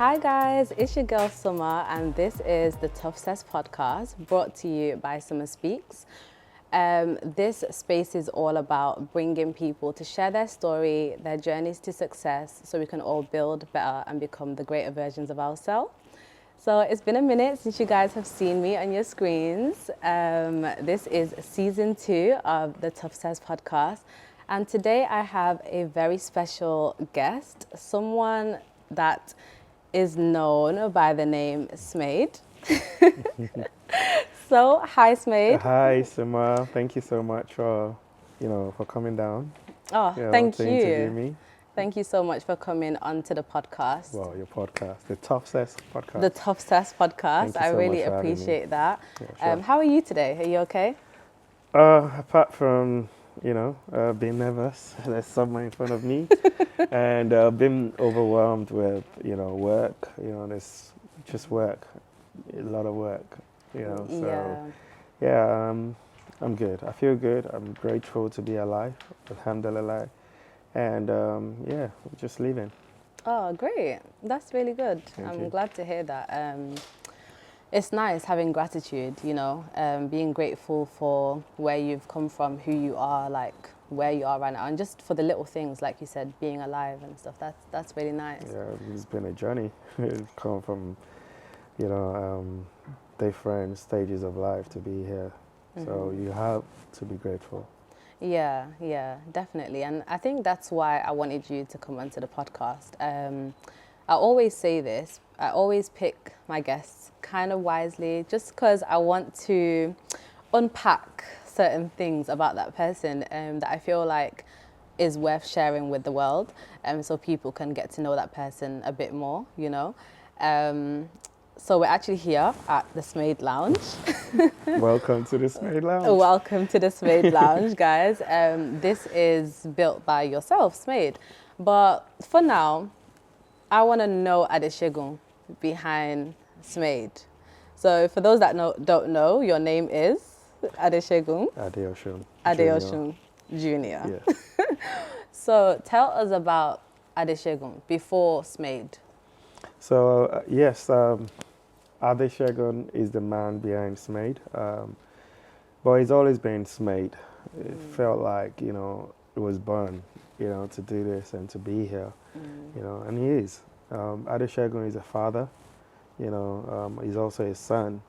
Hi guys, it's your girl Summer and this is the Tough Cess podcast brought to you by Summer Speaks. This space is all about bringing people to share their story, their journeys to success so we can all build better and become the greater versions of ourselves. So it's been a minute since you guys have seen me on your screens. This is season 2 of the Tough Cess podcast. And today I have a very special guest, someone that is known by the name Smade. So, hi Smade. Hi, Sima. Thank you so much for coming down. Oh, To thank interview you. me. Thank you so much for coming onto the podcast. Well, your podcast, the Tough Cess podcast. The Tough Cess podcast. Thank you I so really much for having me. appreciate that. Yeah, sure. How are you today? Are you okay? Apart from being nervous, there's someone in front of me, and being overwhelmed with work. There's just work, a lot of work. So yeah, I'm good. I feel good. I'm grateful to be alive. Alhamdulillah. And we're just living. Oh, great. That's really good. Thank I'm you. glad to hear that. It's nice having gratitude, being grateful for where you've come from, who you are, like where you are right now, and just for the little things, like you said, being alive and stuff. That's really nice. Yeah, it's been a journey. It's come from, different stages of life to be here. So you have to be grateful. Yeah, definitely. And I think that's why I wanted you to come onto the podcast. I always say this, I always pick my guests kind of wisely just because I want to unpack certain things about that person that I feel like is worth sharing with the world so people can get to know that person a bit more, So we're actually here at the Smade Lounge. Welcome to the Smade Lounge. Welcome to the Smade Lounge, guys. This is built by yourself, Smade. But for now, I want to know AdeSegun behind Smade. So for those that don't know, your name is AdeSegun AdeOshun Jr. Yeah. So tell us about AdeSegun before Smade. So yes, AdeSegun is the man behind Smade, but he's always been Smade. It felt like it was born, to do this and to be here, and he is. AdeSegun is a father, he's also a son,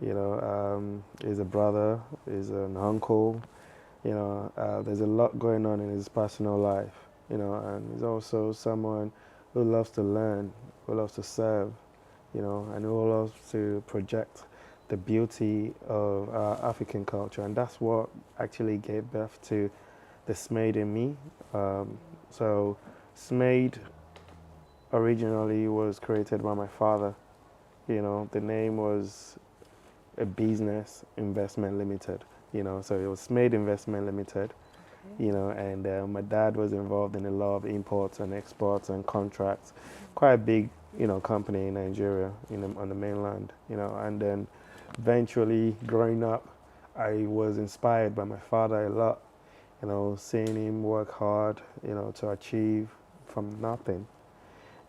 he's a brother, he's an uncle, there's a lot going on in his personal life, and he's also someone who loves to learn, who loves to serve, and who loves to project the beauty of our African culture. And that's what actually gave birth to the Smade in me. So Smade originally was created by my father. The name was a business investment limited, so it was Smade Investment Limited. And my dad was involved in a lot of imports and exports and contracts. Quite a big, company in Nigeria, on the mainland, And then eventually, growing up, I was inspired by my father a lot, seeing him work hard, to achieve from nothing,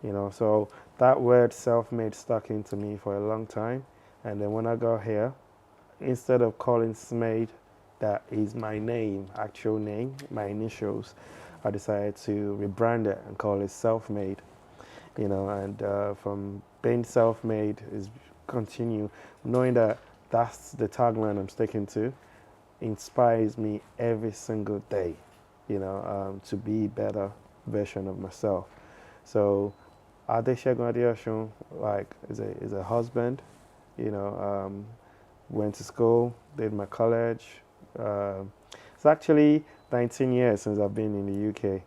So that word self-made stuck into me for a long time. And then when I got here, instead of calling Smade, that is my name, actual name, my initials, I decided to rebrand it and call it Self-Made, and from being self-made is continue, knowing that that's the tagline I'm sticking to, inspires me every single day, to be a better version of myself. So AdeSegun AdeOshun, is a husband, went to school, did my college. It's actually 19 years since I've been in the UK,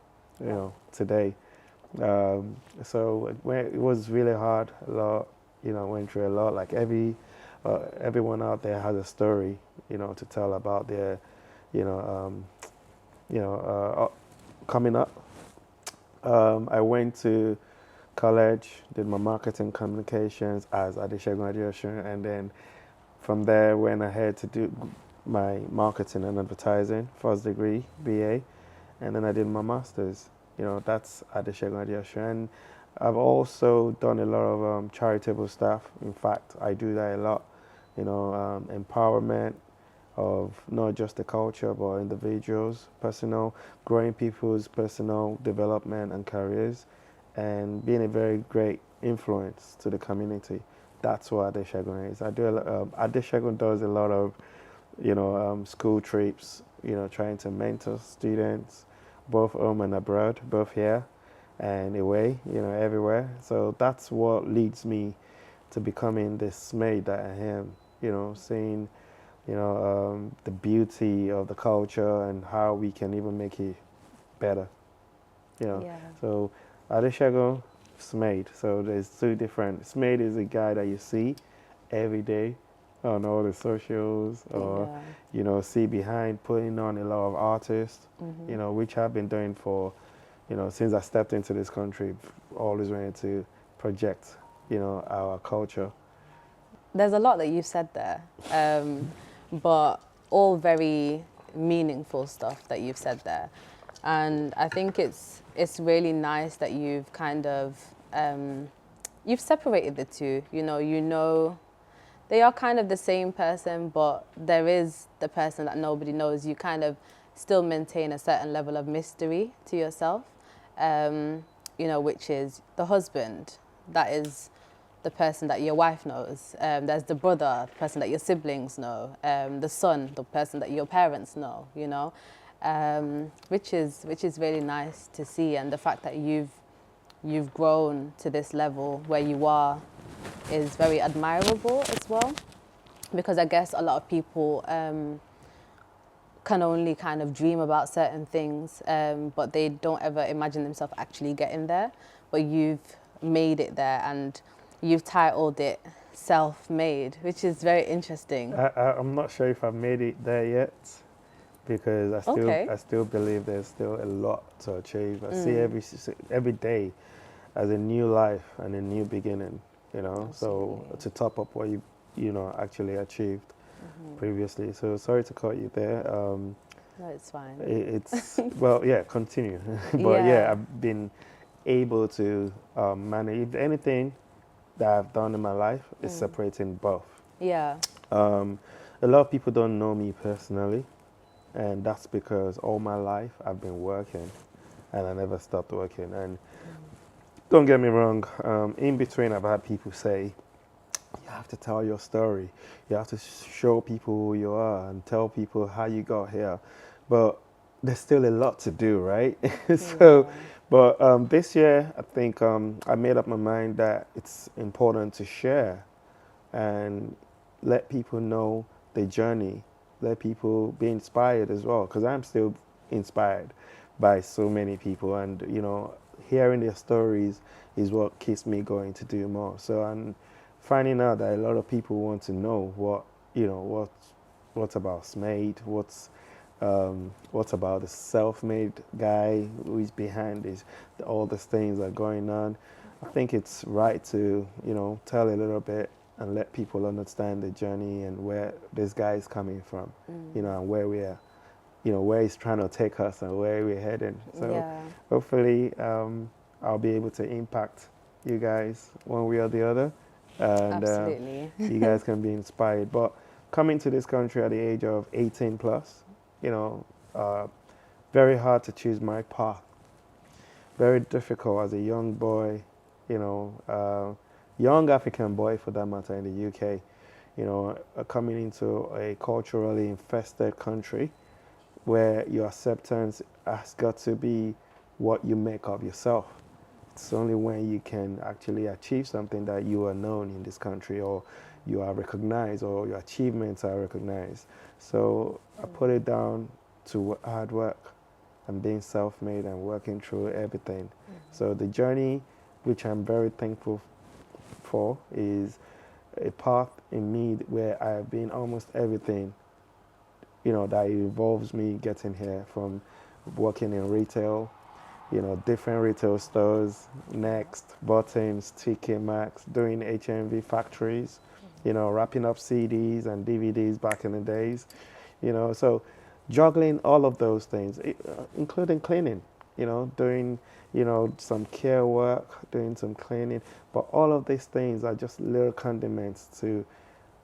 today. So it was really hard, a lot, went through a lot. Like everyone out there has a story, to tell about their, coming up. I went to college, did my marketing communications as AdeSegun AdeOshun, and then from there went ahead to do my marketing and advertising, first degree, BA, and then I did my master's. That's AdeSegun AdeOshun. And I've also done a lot of charitable stuff. In fact, I do that a lot. Empowerment of not just the culture, but individuals, personal, growing people's personal development and careers, and being a very great influence to the community. That's what AdeSegun is. AdeSegun does a lot of, school trips, trying to mentor students, both home and abroad, both here and away, everywhere. So that's what leads me to becoming this Smade that I am, seeing, the beauty of the culture and how we can even make it better, Yeah. So AdeSegun, Smade. So there's two different. Smade is a guy that you see every day on all the socials, or Yeah. see behind putting on a lot of artists, which I've been doing for, since I stepped into this country. Always wanted to project, our culture. There's a lot that you said there, but all very meaningful stuff that you've said there. And I think it's really nice that you've kind of, you've separated the two. They are kind of the same person, but there is the person that nobody knows. You kind of still maintain a certain level of mystery to yourself, which is the husband. That is the person that your wife knows. There's the brother, the person that your siblings know. The son, the person that your parents know. Which is really nice to see, and the fact that you've grown to this level where you are is very admirable as well, because I guess a lot of people can only kind of dream about certain things, but they don't ever imagine themselves actually getting there. But you've made it there, and you've titled it Self-Made, which is very interesting. I'm not sure if I've made it there yet, because I still believe there's still a lot to achieve. I see every day as a new life and a new beginning, Absolutely. So to top up what you actually achieved previously. So sorry to cut you there. No, it's fine. It's well, yeah, continue. But yeah, I've been able to manage. If anything that I've done in my life is separating both. Yeah. A lot of people don't know me personally, and that's because all my life I've been working, and I never stopped working. And don't get me wrong, in between I've had people say, you have to tell your story. You have to show people who you are and tell people how you got here. But there's still a lot to do, right? But this year, I think I made up my mind that it's important to share and let people know the journey, let people be inspired as well, because I'm still inspired by so many people, and hearing their stories is what keeps me going to do more. So I'm finding out that a lot of people want to know what's about Smade, what's about the self-made guy who is behind this, all these things are going on. I think it's right to tell a little bit and let people understand the journey and where this guy is coming from, and where we are, where he's trying to take us and where we're heading. So hopefully I'll be able to impact you guys one way or the other, and Absolutely. you guys can be inspired. But coming to this country at the age of 18 plus, very hard to choose my path. Very difficult as a young boy, young African boy for that matter in the UK, coming into a culturally infested country where your acceptance has got to be what you make of yourself. It's only when you can actually achieve something that you are known in this country, or you are recognized, or your achievements are recognized. So I put it down to hard work and being self-made and working through everything. So the journey, which I'm very thankful for, is a path in me where I have been almost everything, that involves me getting here, from working in retail, different retail stores, Next, Buttons, TK Maxx, doing HMV factories, wrapping up CDs and DVDs back in the days, so juggling all of those things, including cleaning, doing, some care work, doing some cleaning. But all of these things are just little condiments to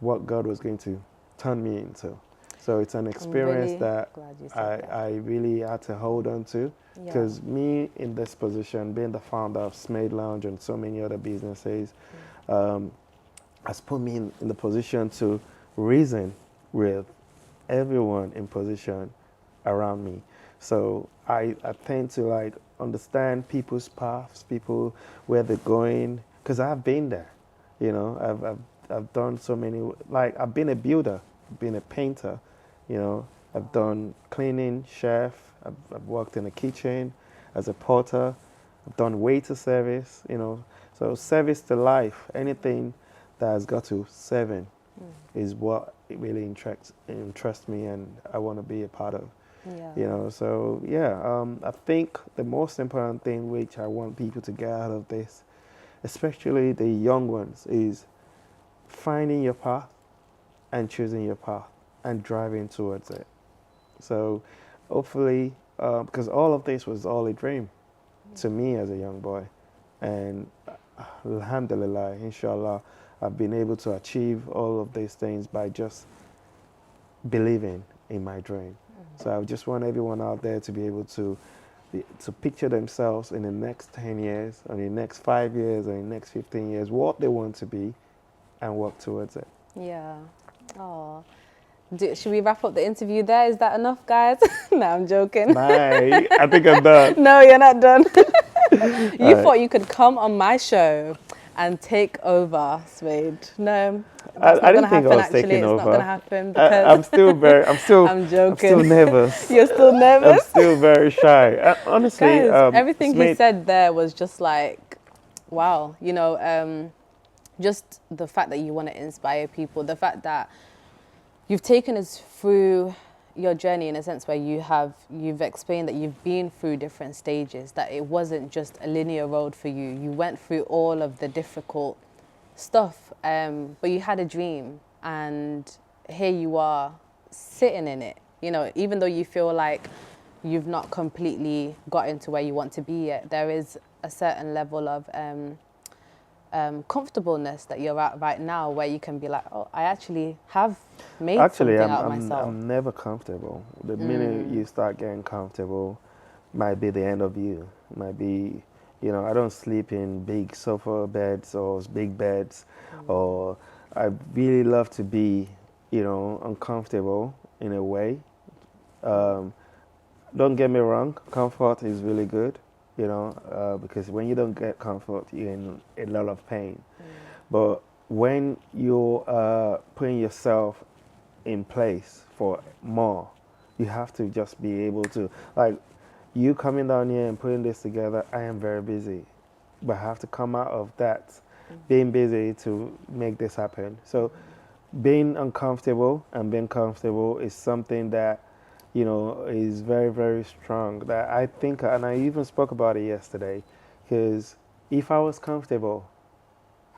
what God was going to turn me into. So it's an I'm experience really that glad you I, said that. I really had to hold on to, Yeah. because me in this position, being the founder of Smade Lounge and so many other businesses, has put me in the position to reason with everyone in position around me. So I tend to like understand people's paths, people where they're going, because I've been there. I've done so many. Like I've been a builder, been a painter. I've done cleaning, chef. I've worked in a kitchen as a porter. I've done waiter service. So service to life, anything that has got to serving is what it really interests me, and I want to be a part of. Yeah. So yeah, I think the most important thing which I want people to get out of this, especially the young ones, is finding your path and choosing your path and driving towards it. So hopefully, because all of this was all a dream to me as a young boy, and alhamdulillah, inshallah, I've been able to achieve all of these things by just believing in my dream. So I just want everyone out there to be able to picture themselves in the next 10 years, or the next 5 years, or the next 15 years, what they want to be, and work towards it. Yeah. Oh. Should we wrap up the interview there? Is that enough, guys? No, I'm joking. Bye. I think I'm done. No, you're not done. You thought you could come on my show and take over, Smade. No, that's not I going to didn't think I happen, was actually. taking It's over. not going to happen because I'm still I'm joking. I'm still nervous. You're still I'm nervous? still very shy. Honestly, Guys, everything he Smade, said there was just like, wow. Just the fact that you want to inspire people, the fact that you've taken us through your journey in a sense where you've explained that you've been through different stages, that it wasn't just a linear road for you. You went through all of the difficult stuff, but you had a dream, and here you are sitting in it. Even though you feel like you've not completely gotten to where you want to be yet, there is a certain level of comfortableness that you're at right now, where you can be like, oh, I actually have made something out of myself. I'm never comfortable. The minute you start getting comfortable, might be the end of you. Might be, I don't sleep in big sofa beds or big beds, or I really love to be, uncomfortable in a way. Don't get me wrong, comfort is really good, because when you don't get comfort, you're in a lot of pain. But when you're putting yourself in place for more, you have to just be able to, like, you coming down here and putting this together, I am very busy, but I have to come out of that being busy to make this happen. So being uncomfortable and being comfortable is something that is very, very strong. That I think, and I even spoke about it yesterday, because if I was comfortable,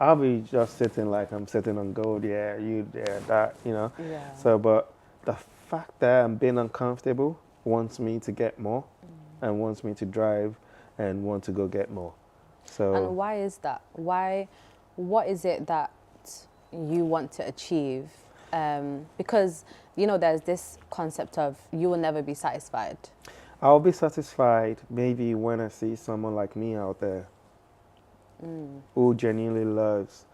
I'll be just sitting like I'm sitting on gold. Yeah, you there, that. Yeah. So, but the fact that I'm being uncomfortable wants me to get more, and wants me to drive, and want to go get more. So. And why is that? What is it that you want to achieve? Because there's this concept of you will never be satisfied. I'll be satisfied maybe when I see someone like me out there who genuinely loves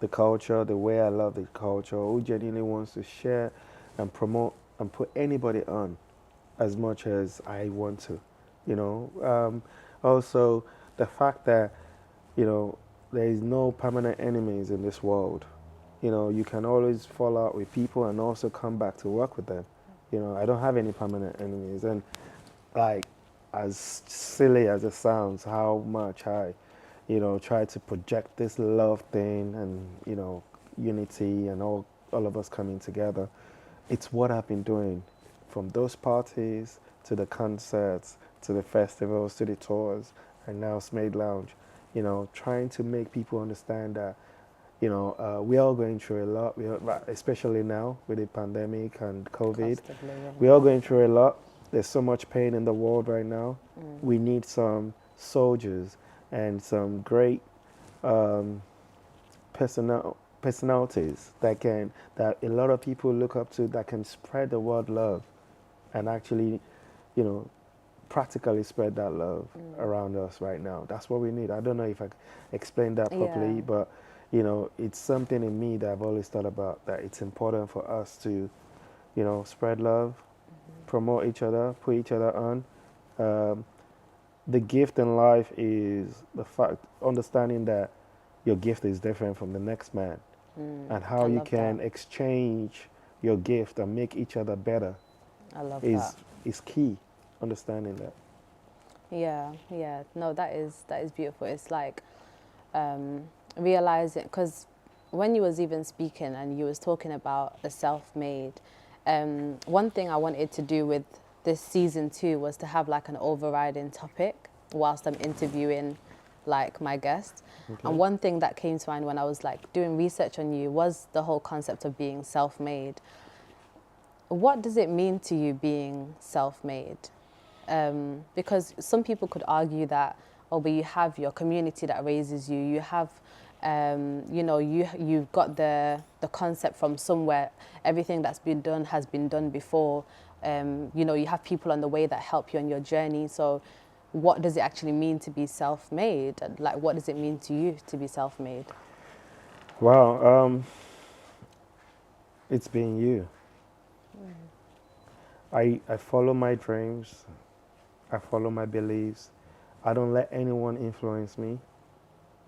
the culture, the way I love the culture, who genuinely wants to share and promote and put anybody on as much as I want to. Also, the fact that, there is no permanent enemies in this world. You can always fall out with people and also come back to work with them. I don't have any permanent enemies. And like, as silly as it sounds, how much I, try to project this love thing and, unity and all of us coming together. It's what I've been doing from those parties to the concerts, to the festivals, to the tours, and now Smade Lounge, trying to make people understand that we're all going through a lot, especially now with the pandemic and COVID. We're all going through a lot, There's so much pain in the world right now. We need some soldiers and some great um, personalities that a lot of people look up to, that can spread the word love and actually, you know, practically spread that love around us right now. That's what we need. I don't know if I explained that Yeah. properly, but you know, it's something in me that I've always thought about, that it's important for us to, you know, spread love, promote each other, put each other on. Um, the gift in life is the fact, understanding that your gift is different from the next man, and how I you love that. can exchange your gift and make each other better I love that. is key. Understanding that. Yeah, yeah. No, that is beautiful. It's like realizing, because when you was even speaking and you was talking about the self-made, one thing I wanted to do with this season 2 was to have like an overriding topic whilst I'm interviewing like my guests. And Okay. one thing that came to mind when I was like doing research on you was the whole concept of being self-made. What does it mean to you being self-made? Because some people could argue that, oh, but you have your community that raises you. You have, you know, you've got the concept from somewhere. Everything that's been done has been done before. You know, you have people on the way that help you on your journey. So, what does it actually mean to be self-made? And like, what does it mean to you to be self-made? Wow. It's been you. I follow my dreams. I follow my beliefs. I don't let anyone influence me.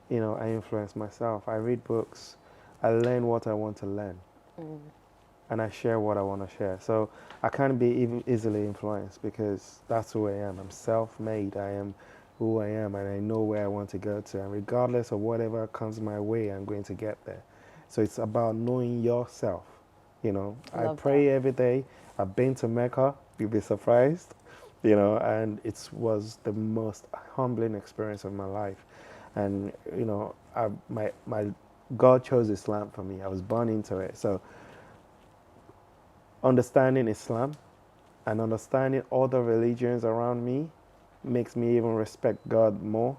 You know, I influence myself. I read books. I learn what I want to learn. And I share what I want to share. So I can't be even easily influenced, because that's who I am. I'm self-made. I am who I am, and I know where I want to go to. And regardless of whatever comes my way, I'm going to get there. So it's about knowing yourself. You know, I I love that. pray every day. I've been to Mecca. You'll be surprised. You know, and it was the most humbling experience of my life. And you know, my God chose Islam for me. I was born into it. So understanding Islam and understanding other religions around me makes me even respect God more.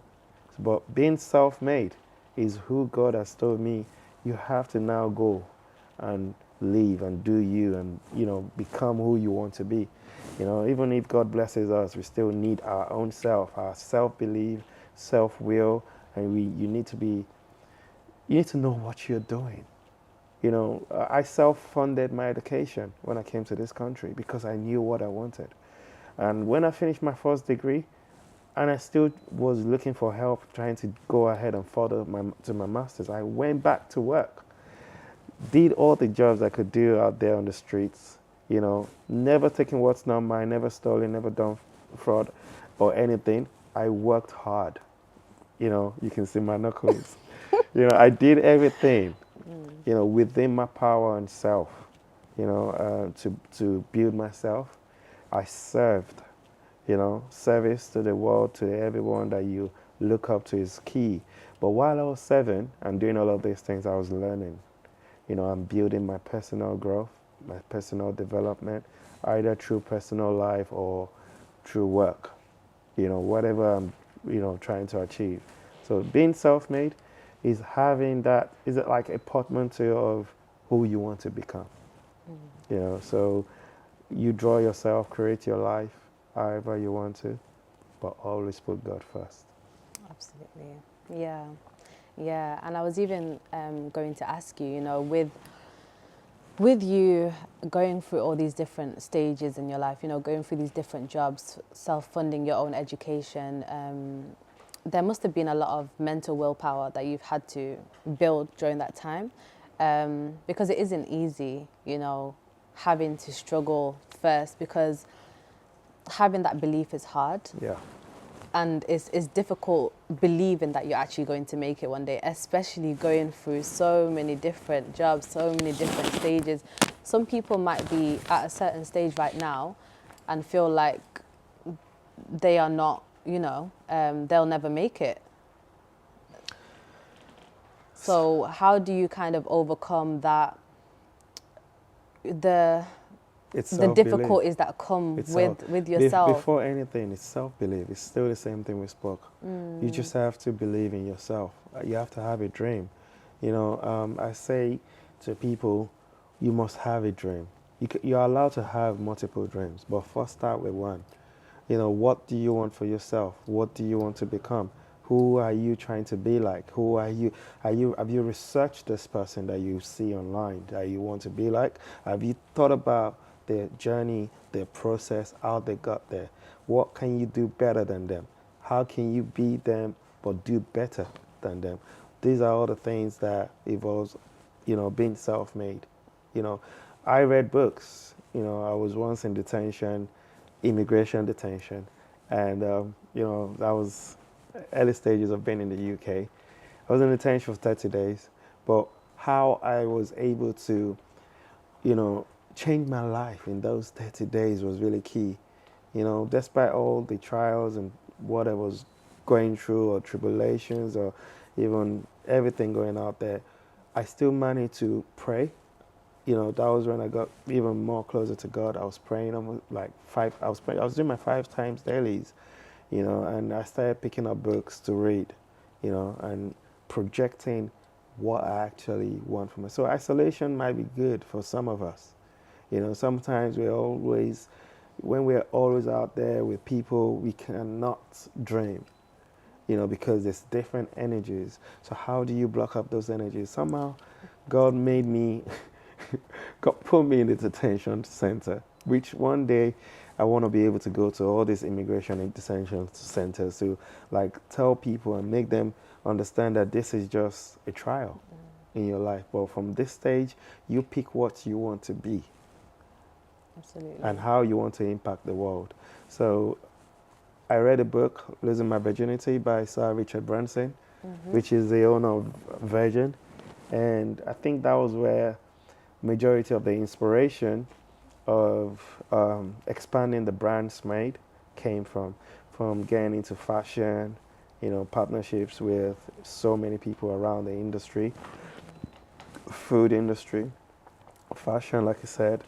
But being self made is who God has told me you have to now go and live and do you, and you know, become who you want to be. You know, even if God blesses us, we still need our own self, our self belief, self will, and you need to be, you need to know what you're doing. You know, I self-funded my education when I came to this country because I knew what I wanted. And when I finished my first degree, and I still was looking for help trying to go ahead and further to my master's, I went back to work, did all the jobs I could do out there on the streets, you know, never taking what's not mine, never stolen, never done fraud or anything. I worked hard. You know, you can see my knuckles. You know, I did everything, you know, within my power and self, you know, to build myself. I served, you know, service to the world, to everyone that you look up to is key. But while I was serving and doing all of these things, I was learning. You know, I'm building my personal growth, my personal development, either through personal life or through work, you know, whatever I'm, you know, trying to achieve. So being self-made is having that, is it like a portmanteau of who you want to become, you know, so you draw yourself, create your life however you want to, but always put God first. Absolutely. Yeah. Yeah. And I was even going to ask you, you know, with you going through all these different stages in your life, you know, going through these different jobs, self-funding your own education, there must have been a lot of mental willpower that you've had to build during that time, because it isn't easy, you know, having to struggle first, because having that belief is hard, Yeah. and it's difficult believing that you're actually going to make it one day, especially going through so many different jobs, so many different stages. Some people might be at a certain stage right now and feel like they are not, you know, they'll never make it. So how do you kind of overcome that, the It's the self-belief. difficulties that come It's with yourself. Before anything, it's self-belief. It's still the same thing we spoke. You just have to believe in yourself. You have to have a dream. You know, I say to people, you must have a dream. You're allowed to have multiple dreams, but first start with one. You know, what do you want for yourself? What do you want to become? Who are you trying to be like? Who are you? Have you researched this person that you see online that you want to be like? Have you thought about their journey, their process, how they got there? What can you do better than them? How can you be them but do better than them? These are all the things that involves, you know, being self-made. You know, I read books. You know, I was once in detention, immigration detention, and you know, that was early stages of being in the UK. I was in detention for 30 days, but how I was able to, you know, change my life in those 30 days was really key. You know, despite all the trials and what I was going through, or tribulations, or even everything going out there, I still managed to pray. You know, that was when I got even more closer to God. I was praying almost like I was doing my 5 times dailies, you know, and I started picking up books to read, you know, and projecting what I actually want from it. So isolation might be good for some of us. You know, sometimes when we're always out there with people, we cannot dream, you know, because there's different energies. So how do you block up those energies? Somehow God made me, God put me in the detention center, which one day I want to be able to go to all these immigration and detention centers to like tell people and make them understand that this is just a trial in your life. But from this stage, you pick what you want to be. Absolutely. And how you want to impact the world. So I read a book, Losing My Virginity by Sir Richard Branson, which is the owner of Virgin. And I think that was where majority of the inspiration of expanding the brand Smade came from getting into fashion, you know, partnerships with so many people around the industry, food industry, fashion, like I said.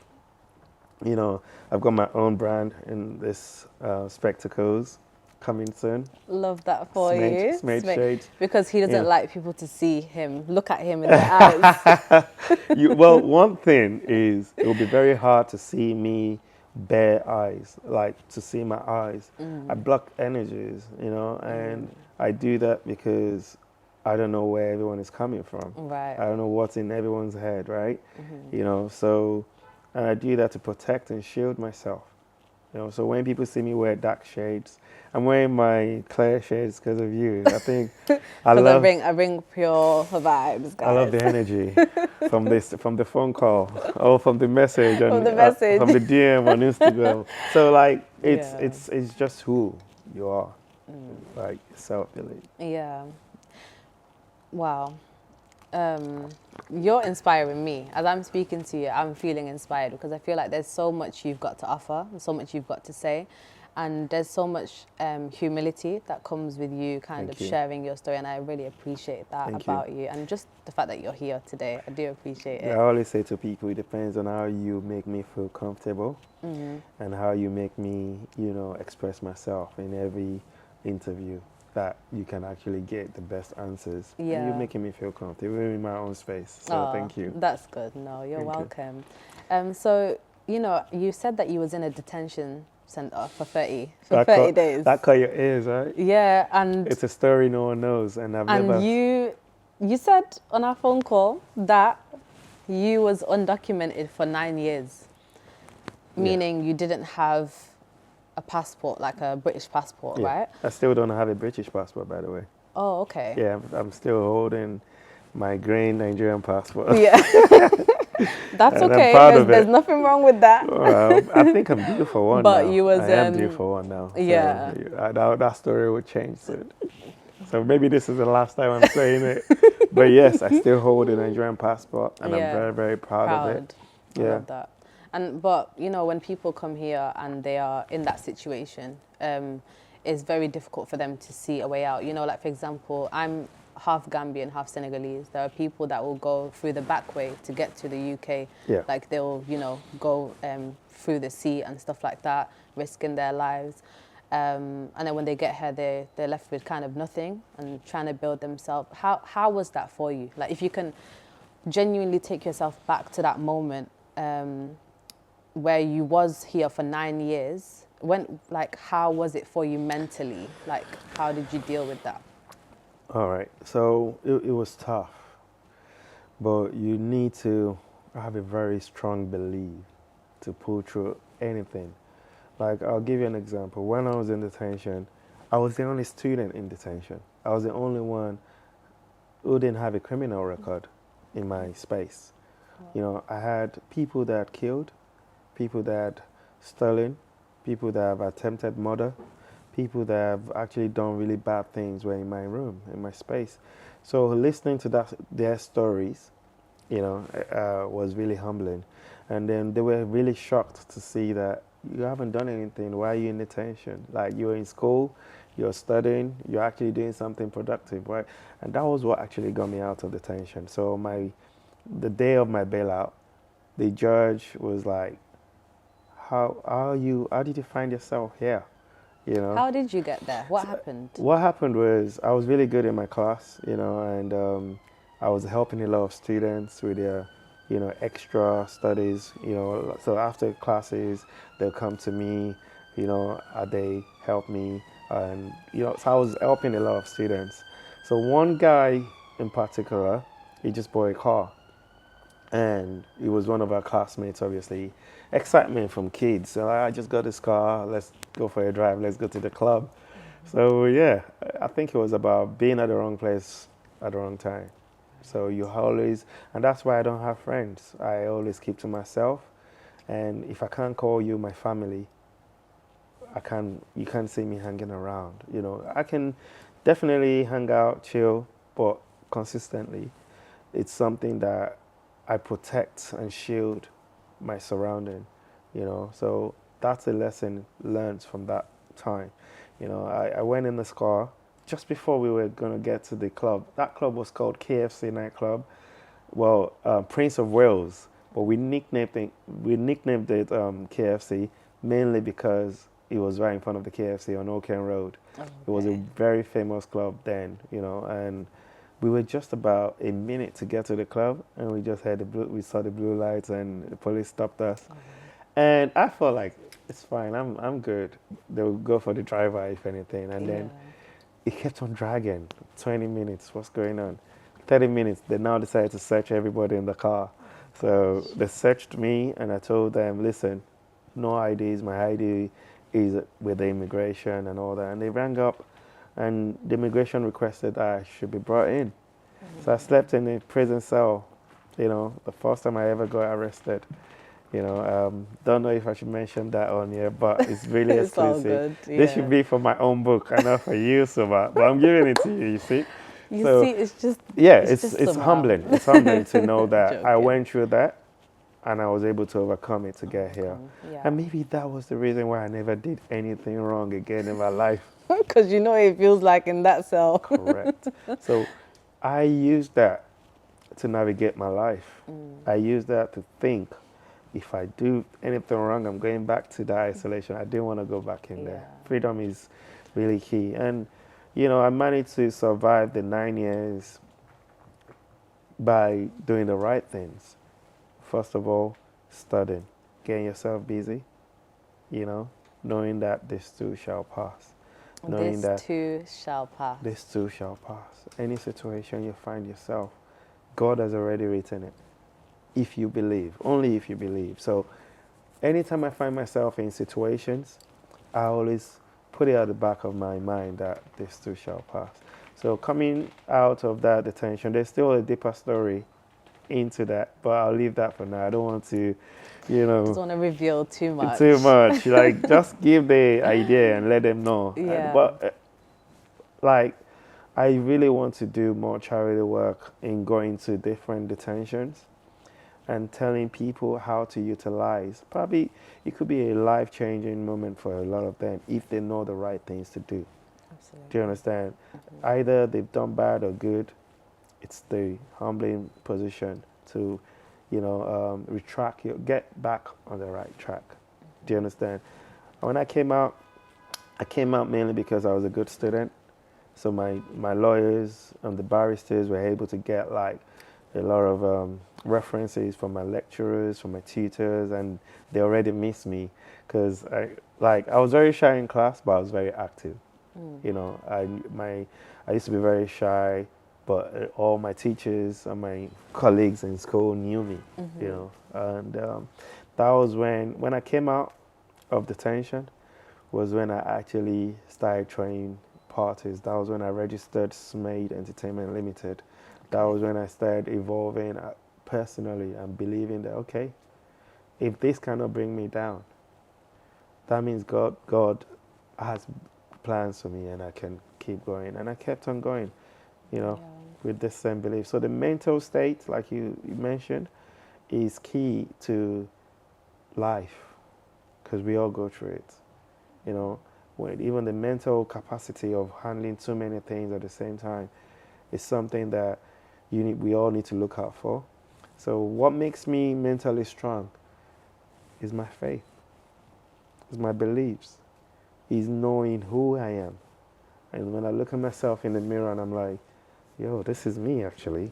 You know, I've got my own brand in this spectacles coming soon. Love that for Smade, you. Smade shades. Because he doesn't Yeah. like people to see him, look at him in the eyes. Well, one thing is it will be very hard to see me bare eyes, like to see my eyes. I block energies, you know, and I do that because I don't know where everyone is coming from. Right. I don't know what's in everyone's head, right? You know, so, and I do that to protect and shield myself. You know, so when people see me wear dark shades, I'm wearing my clear shades because of you. I think I bring pure vibes, guys. I love the energy from the phone call, or from the message, From the message. from the DM on Instagram. So like Yeah. it's just who you are, like self-belief. Yeah. Wow. You're inspiring me. As I'm speaking to you, I'm feeling inspired because I feel like there's so much you've got to offer, and so much you've got to say, and there's so much humility that comes with you Thank you. sharing your story, and I really appreciate that Thank about you, and just the fact that you're here today. I do appreciate it. I always say to people, it depends on how you make me feel comfortable, and how you make me, you know, express myself in every interview, that you can actually get the best answers. Yeah. And you're making me feel comfortable in my own space. So thank you. That's good. No, you're Thank welcome. So, you know, you said that you was in a detention center for 30 days. That caught your ears, right? Yeah, and It's a story no one knows, and I've never. you said on our phone call that you was undocumented for 9 years, meaning you didn't have a passport, like a British passport, right? I still don't have a British passport, by the way. Oh, okay. Yeah, I'm still holding my green Nigerian passport. Yeah. That's And I'm okay. proud of There's it. nothing wrong with that. I think I'm due for one But now. you was, I am due for one now. yeah. So that story will change soon. So maybe this is the last time I'm saying it. But yes, I still hold a Nigerian passport, and I'm very, very proud of it. I love that. But you know, when people come here and they are in that situation, it's very difficult for them to see a way out. You know, like for example, I'm half Gambian, half Senegalese. There are people that will go through the back way to get to the UK. Yeah. Like they'll, go through the sea and stuff like that, risking their lives. And then when they get here, they're left with kind of nothing and trying to build themselves. How was that for you? Like, if you can genuinely take yourself back to that moment where you was here for 9 years, how was it for you mentally? Like, how did you deal with that? All right. So it was tough, but you need to have a very strong belief to pull through anything. Like, I'll give you an example. When I was in detention, I was the only student in detention. I was the only one who didn't have a criminal record in my space. You know, I had people that killed, people that stolen, people that have attempted murder, people that have actually done really bad things were in my room, in my space. So listening to their stories, was really humbling. And then they were really shocked to see that you haven't done anything. Why are you in detention? Like, you're in school, you're studying, you're actually doing something productive, right? And that was what actually got me out of detention. So the day of my bailout, the judge was like, how did you find yourself here? How did you get there? What happened? What happened was I was really good in my class, and I was helping a lot of students with their, extra studies, So after classes, they'll come to me, they help me, and so I was helping a lot of students. So one guy in particular, he just bought a car, and he was one of our classmates, obviously. Excitement from kids. So I just got this car, let's go for a drive, let's go to the club. So yeah, I think it was about being at the wrong place at the wrong time. So and that's why I don't have friends. I always keep to myself. And if I can't call you my family, you can't see me hanging around. I can definitely hang out, chill, but consistently, it's something that I protect and shield my surrounding, So that's a lesson learned from that time. I went in this car just before we were going to get to the club. That club was called KFC nightclub. Well, Prince of Wales, but we nicknamed it KFC mainly because it was right in front of the KFC on Oaken Road. Okay. It was a very famous club then, and we were just about a minute to get to the club, and we just we saw the blue lights, and the police stopped us. And I felt like, it's fine, I'm good. They'll go for the driver if anything. And then it kept on dragging. 20 minutes, what's going on? 30 minutes, they now decided to search everybody in the car. So they searched me, and I told them, listen, no IDs, my ID is with the immigration and all that. And they rang up, and the immigration requested I should be brought in. So I slept in a prison cell, the first time I ever got arrested. Don't know if I should mention that on here, but it's really It's all exclusive. good, This should be for my own book, I know for you, Suma, but I'm giving it to you, you see? You see, it's just... Yeah, it's it's humbling. It's humbling to know that I Joking. went through that, and I was able to overcome it to get here. Yeah. And maybe that was the reason why I never did anything wrong again in my life. Because it feels like in that cell. Correct. So I used that to navigate my life. I used that to think, if I do anything wrong, I'm going back to that isolation. I didn't want to go back in there. Freedom is really key. And, I managed to survive the 9 years by doing the right things. First of all, studying, getting yourself busy, knowing that this too shall pass. Knowing This too shall pass. This too shall pass. Any situation you find yourself, God has already written it. If you believe, only if you believe. So anytime I find myself in situations, I always put it at the back of my mind that this too shall pass. So coming out of that detention, there's still a deeper story into that, but I'll leave that for now. I don't want to, Just want to reveal too much. Too much. Like, just give the idea and let them know. Yeah. But I really want to do more charity work in going to different detentions and telling people how to utilize. Probably it could be a life-changing moment for a lot of them if they know the right things to do. Absolutely. Do you understand? Either they've done bad or good, it's the humbling position to, retract get back on the right track. Do you understand? When I came out mainly because I was a good student. So my lawyers and the barristers were able to get like a lot of references from my lecturers, from my tutors, and they already miss me because I was very shy in class, but I was very active. You know, I used to be very shy, but all my teachers and my colleagues in school knew me. You know, and that was when I came out of detention was when I actually started throwing parties. That was when I registered Smade Entertainment Limited. That was when I started evolving personally and believing that, okay, if this cannot bring me down, that means God has plans for me and I can keep going. And I kept on going, Yeah. with this same belief. So the mental state, like you mentioned, is key to life because we all go through it. When even the mental capacity of handling too many things at the same time is something that we all need to look out for. So what makes me mentally strong is my faith, is my beliefs, is knowing who I am. And when I look at myself in the mirror and I'm like, yo, this is me actually.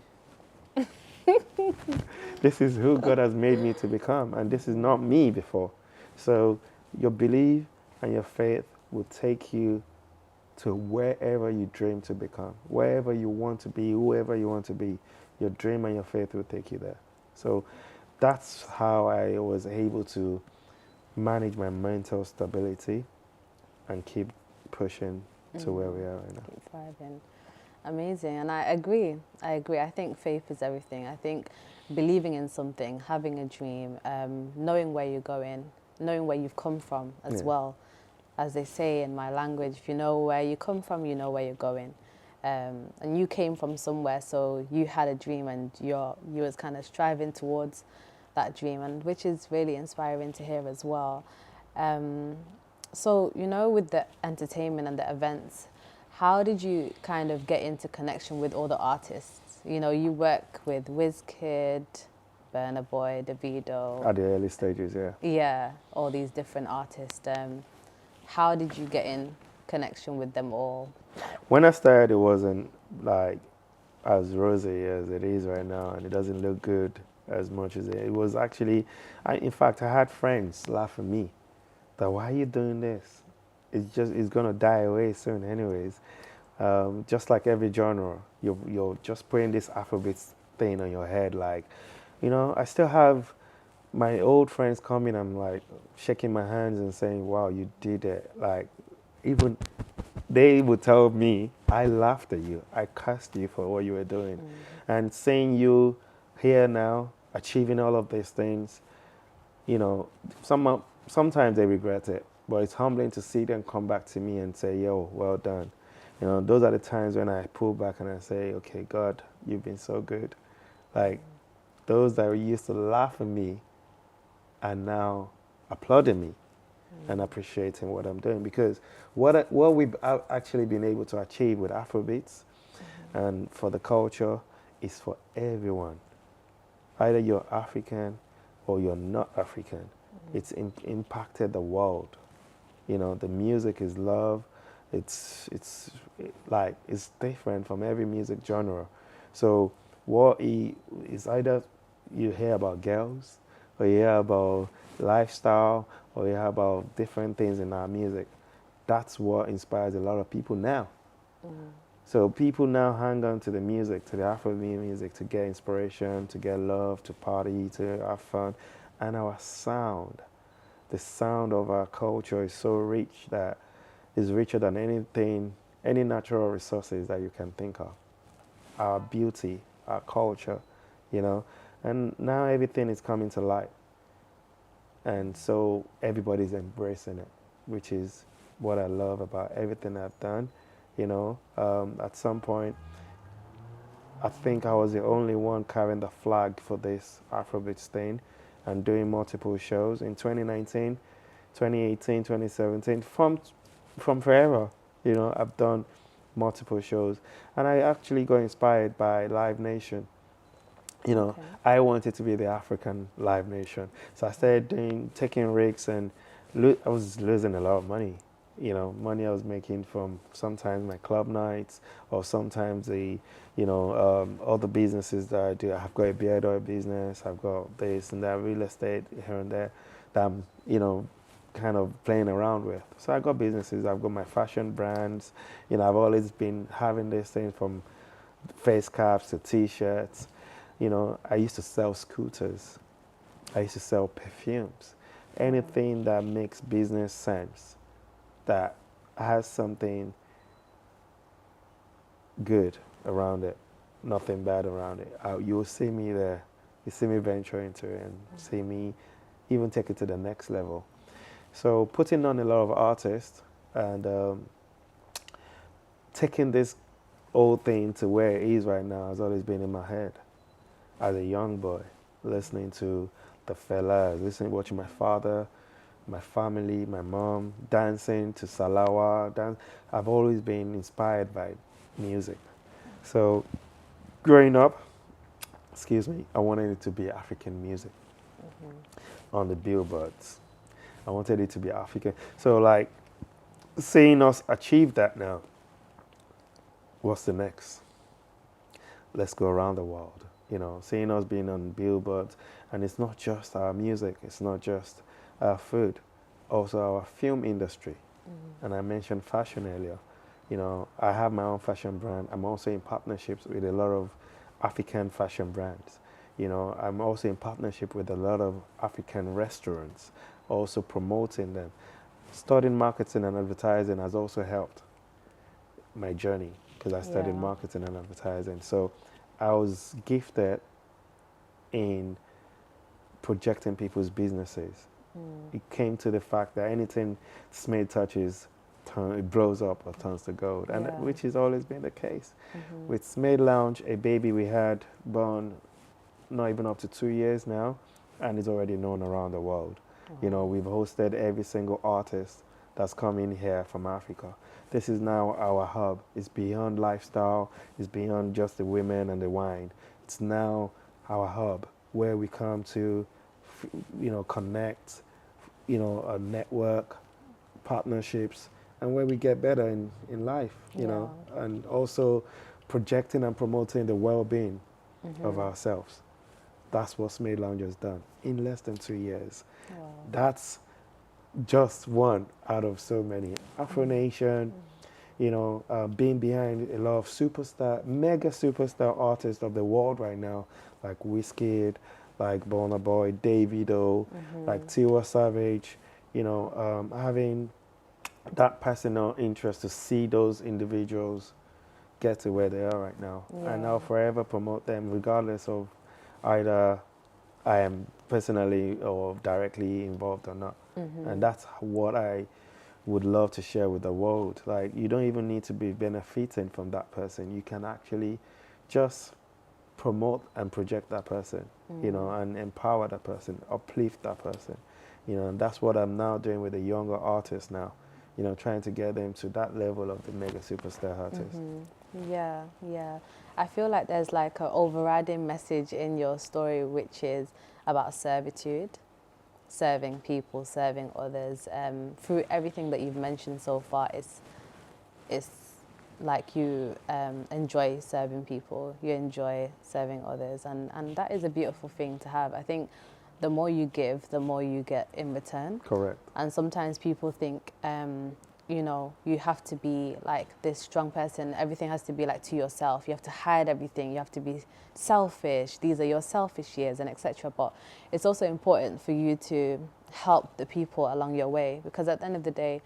This is who God has made me to become, and this is not me before. So your belief and your faith will take you to wherever you dream to become, wherever you want to be, whoever you want to be. Your dream and your faith will take you there. So that's how I was able to manage my mental stability and keep pushing to where we are right now. Keep thriving. Amazing. And I agree. I think faith is everything. I think believing in something, having a dream, knowing where you're going, knowing where you've come from as well. As they say in my language, if you know where you come from, you know where you're going. And you came from somewhere, so you had a dream and you was kind of striving towards that dream, and which is really inspiring to hear as well. So, with the entertainment and the events, how did you kind of get into connection with all the artists? You work with Wizkid, Burna Boy, Davido. At the early stages, yeah. Yeah, all these different artists. How did you get in connection with them all? When I started, it wasn't like as rosy as it is right now, and it doesn't look good as much as it was actually. In fact, I had friends laugh at me that, why are you doing this? It's gonna die away soon, anyways. Just like every genre, you're just putting this Afrobeat thing on your head. Like, I still have my old friends coming. I'm like shaking my hands and saying, "Wow, you did it!" Like, even they would tell me, "I laughed at you. I cursed you for what you were doing," and seeing you here now, achieving all of these things, sometimes they regret it, but it's humbling to see them come back to me and say, "Yo, well done." Those are the times when I pull back and I say, "Okay, God, you've been so good." Like, those that used to laugh at me are now applauding me and appreciating what I'm doing, because what we've actually been able to achieve with Afrobeats and for the culture is for everyone. Either you're African or you're not African. It's impacted the world. The music is love. It's different from every music genre. So is either you hear about girls, or you hear about lifestyle, or you hear about different things in our music. That's what inspires a lot of people now. So people now hang on to the music, to the Afrobeat music, to get inspiration, to get love, to party, to have fun. And our sound, the sound of our culture is so rich that is richer than anything, any natural resources that you can think of. Our beauty, our culture, and now everything is coming to light. And so everybody's embracing it, which is what I love about everything I've done. At some point, I think I was the only one carrying the flag for this Afrobeats thing and doing multiple shows in 2019, 2018, 2017, from forever. You know, I've done multiple shows, and I actually got inspired by Live Nation. You know, Okay. I wanted to be the African Live Nation, so I started taking risks, and I was losing a lot of money. You know, money I was making from sometimes my club nights, or sometimes all the businesses that I do. I've got a beard oil business, I've got this and that, real estate here and there, that I'm, kind of playing around with. So I got businesses, I've got my fashion brands. You know, I've always been having this thing from face caps to T-shirts. You know, I used to sell scooters. I used to sell perfumes. Anything that makes business sense, that has something good around it, nothing bad around it. You'll see me there. You see me venture into it and see me even take it to the next level. So putting on a lot of artists and taking this old thing to where it is right now has always been in my head. As a young boy, listening to the fellas, watching my father, my family, my mom, dancing to Salawa. I've always been inspired by music. So growing up, I wanted it to be African music on the billboards. I wanted it to be African. So like seeing us achieve that now, what's the next? Let's go around the world. You know, seeing us being on billboards, and it's not just our music, it's not just our food, also our film industry. And I mentioned fashion earlier. You know, I have my own fashion brand. I'm also in partnerships with a lot of African fashion brands. You know, I'm also in partnership with a lot of African restaurants, also promoting them. Studying marketing and advertising has also helped my journey because I studied Yeah. marketing and advertising. So I was gifted in projecting people's businesses. It came to the fact that anything Smade touches, it blows up or turns to gold, and Yeah. which has always been the case. With Smade Lounge, a baby we had born not even up to 2 years now, and is already known around the world. You know, we've hosted every single artist that's come in here from Africa. This is now our hub. It's beyond lifestyle. It's beyond just the women and the wine. It's now our hub where we come to, connect, network, partnerships, and where we get better in life, and also projecting and promoting the well-being of ourselves. That's what Smade Lounge has done in less than 2 years. Wow. That's just one out of so many. Afro Nation, being behind a lot of mega superstar artists of the world right now, like Wizkid, like Burna Boy, Davido, like Tiwa Savage, having that personal interest to see those individuals get to where they are right now. Yeah. And I'll forever promote them regardless of either I am personally or directly involved or not. And that's what I would love to share with the world. Like, you don't even need to be benefiting from that person. You can actually just promote and project that person, and empower that person, uplift that person. And that's what I'm now doing with the younger artists now, trying to get them to that level of the mega superstar artist. Yeah, yeah. I feel like there's like an overriding message in your story, which is about servitude, serving people, serving others. Through everything that you've mentioned so far, it's like you enjoy serving people, you enjoy serving others, and that is a beautiful thing to have. I think the more you give, the more you get in return. Correct. And sometimes people think, you have to be like this strong person. Everything has to be like to yourself. You have to hide everything. You have to be selfish. These are your selfish years and etc. But it's also important for you to help the people along your way, because at the end of the day,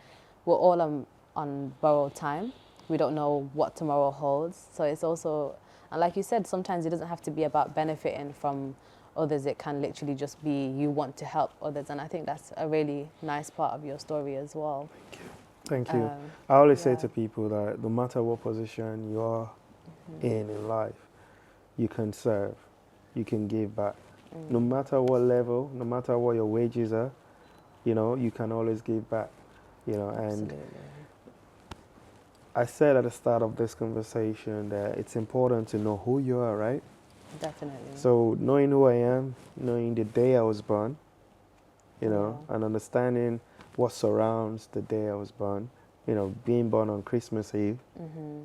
we're all on borrowed time. We don't know what tomorrow holds. So it's also, and like you said, sometimes it doesn't have to be about benefiting from others. It can literally just be you want to help others. And I think that's a really nice part of your story as well. Thank you. I always say to people that no matter what position you are in life, you can serve, you can give back. No matter what level, no matter what your wages are, you can always give back. And I said at the start of this conversation that it's important to know who you are, right? Definitely. So knowing who I am, knowing the day I was born, you know, Yeah. and understanding what surrounds the day I was born, you know, being born on Christmas Eve,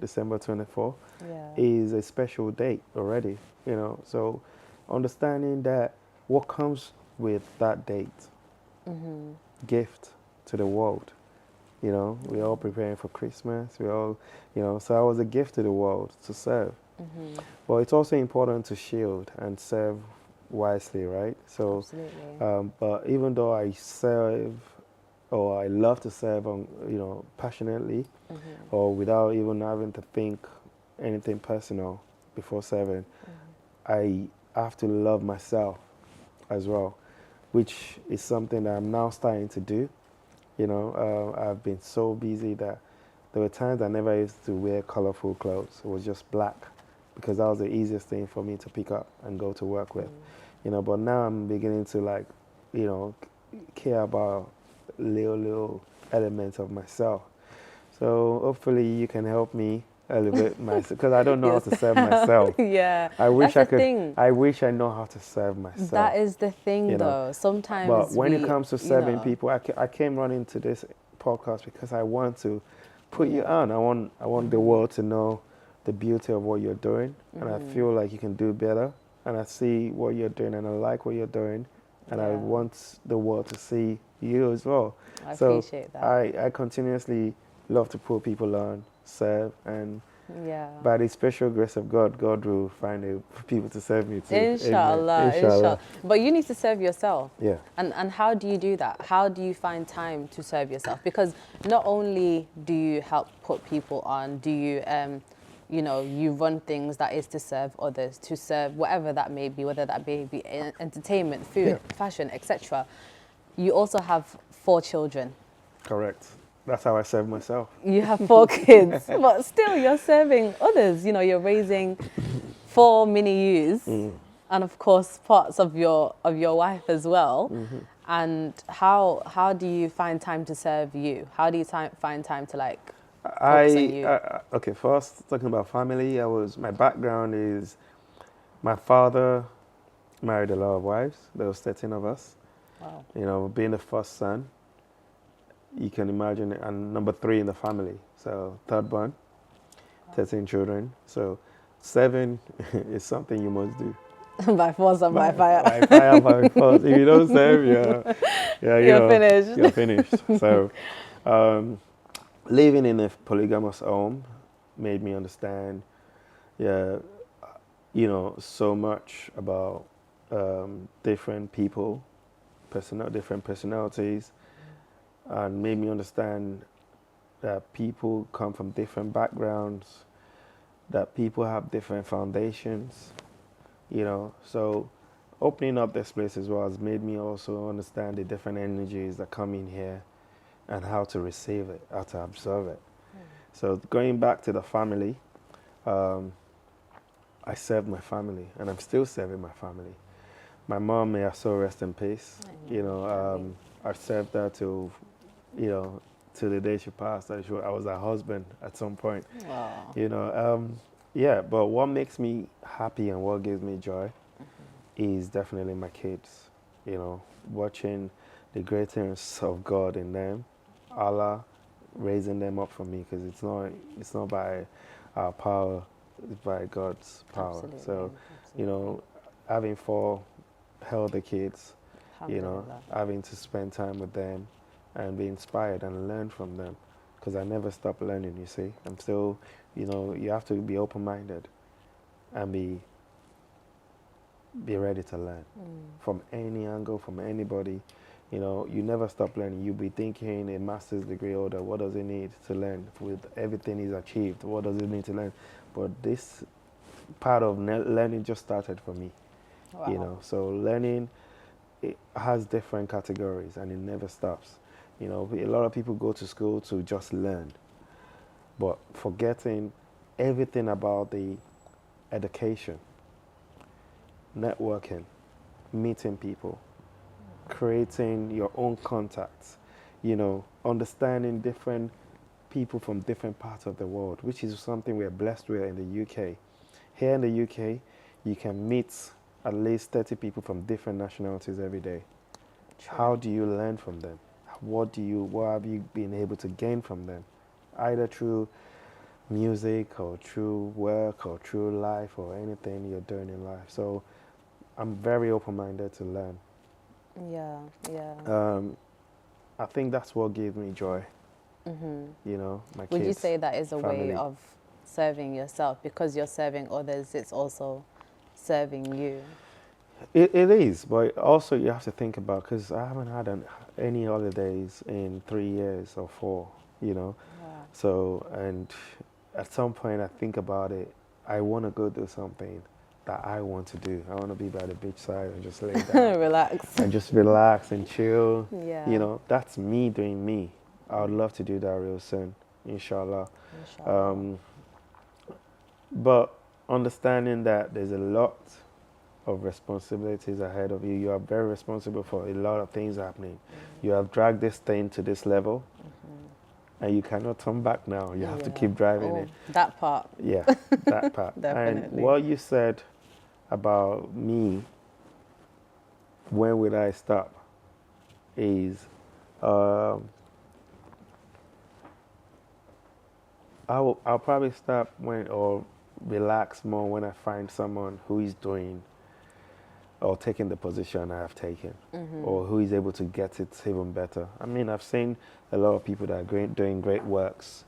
December 24th, Yeah. is a special date already, you know. So understanding that what comes with that date, gift to the world, you know, we're all preparing for Christmas, we all, you know, so I was a gift to the world to serve. But it's also important to shield and serve wisely, right? So, Absolutely. but even though I serve or I love to serve, you know, passionately, or without even having to think anything personal before serving, I have to love myself as well, which is something that I'm now starting to do. You know, I've been so busy that there were times I never used to wear colorful clothes. It was just black because that was the easiest thing for me to pick up and go to work with. You know, but now I'm beginning to like, you know, care about little elements of myself. So hopefully you can help me elevate myself because I don't know how Yes. to serve myself. Yeah. I wish That's I the could. thing. I wish I know how to serve myself. That is the thing, You know, though. but Sometimes when it we, comes to you serving know, people, I came running to this podcast because I want to put you yeah. on. I want the world to know the beauty of what you're doing, and I feel like you can do better. And I see what you're doing, and I like what you're doing, and I Yeah. want the world to see you as well. I So appreciate that. I continuously love to put people on, serve, and Yeah. by the special grace of God, God will find people to serve me too. Amen. Inshallah, Inshallah. inshallah. But you need to serve yourself. Yeah. And how do you do that? How do you find time to serve yourself? Because not only do you help put people on, do you, you know, you run things that is to serve others, to serve whatever that may be, whether that may be entertainment, food, fashion, etc. You also have 4 children. Correct. That's how I serve myself. You have 4 kids, but still you're serving others. You know, you're raising 4 mini yous, and of course parts of your wife as well. And how do you find time to serve you? How do you find time to like focus on you? Okay, first talking about family, my background is my father married a lot of wives. There was 13 of us. Wow. You know, being the first son, you can imagine, and number 3 in the family. So third born, 13 children. So 7 is something you must do. By force and by fire. By fire, by force. If you don't serve, you You're know, finished. you're finished. So living in a polygamous home made me understand, you know, so much about different people, different personalities, and made me understand that people come from different backgrounds, that people have different foundations, you know. So opening up this place as well has made me also understand the different energies that come in here and how to receive it, how to absorb it. So going back to the family, I served my family, and I'm still serving my family. My mom, may her soul rest in peace. You know, I served her till, you know, till the day she passed. I was her husband at some point. Wow. You know, yeah. But what makes me happy and what gives me joy is definitely my kids. You know, watching the greatness of God in them, Allah raising them up for me, because it's not by our power, it's by God's power. Absolutely. So, you know, having 4 healthy kids, you know, having to spend time with them and be inspired and learn from them, because I never stop learning, you see. I'm still, you know, you have to be open-minded and be ready to learn from any angle, from anybody. You know, you never stop learning. You'll be thinking a master's degree holder, what does he need to learn? With everything he's achieved, what does he need to learn? But this part of learning just started for me. Wow. You know, so learning, it has different categories and it never stops. You know, a lot of people go to school to just learn, but forgetting everything about the education, networking, meeting people, creating your own contacts, you know, understanding different people from different parts of the world, which is something we're blessed with in the UK. Here in the UK, you can meet at least 30 people from different nationalities every day. True. How do you learn from them? What have you been able to gain from them? Either through music or through work or through life or anything you're doing in life. So I'm very open-minded to learn. Yeah, yeah. I think that's what gives me joy. Mm-hmm. You know, my kids. Would you say that is a family. way of serving yourself? Because you're serving others, it's also serving you. It is, but also you have to think about, because I haven't had any holidays in 3 years or 4, you know. Wow. So, and at some point I think about it, I want to go do something that I want to do. I want to be by the beach side and just lay down. Relax. And just relax and chill. Yeah. You know, that's me doing me. I would love to do that real soon, inshallah. Inshallah. But understanding that there's a lot of responsibilities ahead of you. You are very responsible for a lot of things happening. Mm-hmm. You have dragged this thing to this level, mm-hmm. and you cannot turn back now. You have to keep driving it. That part. Yeah, that part. Definitely. And what you said about me, when would I stop, is I'll probably stop or relax more when I find someone who is doing or taking the position I have taken, mm-hmm. or who is able to get it even better. I mean, I've seen a lot of people that are doing great works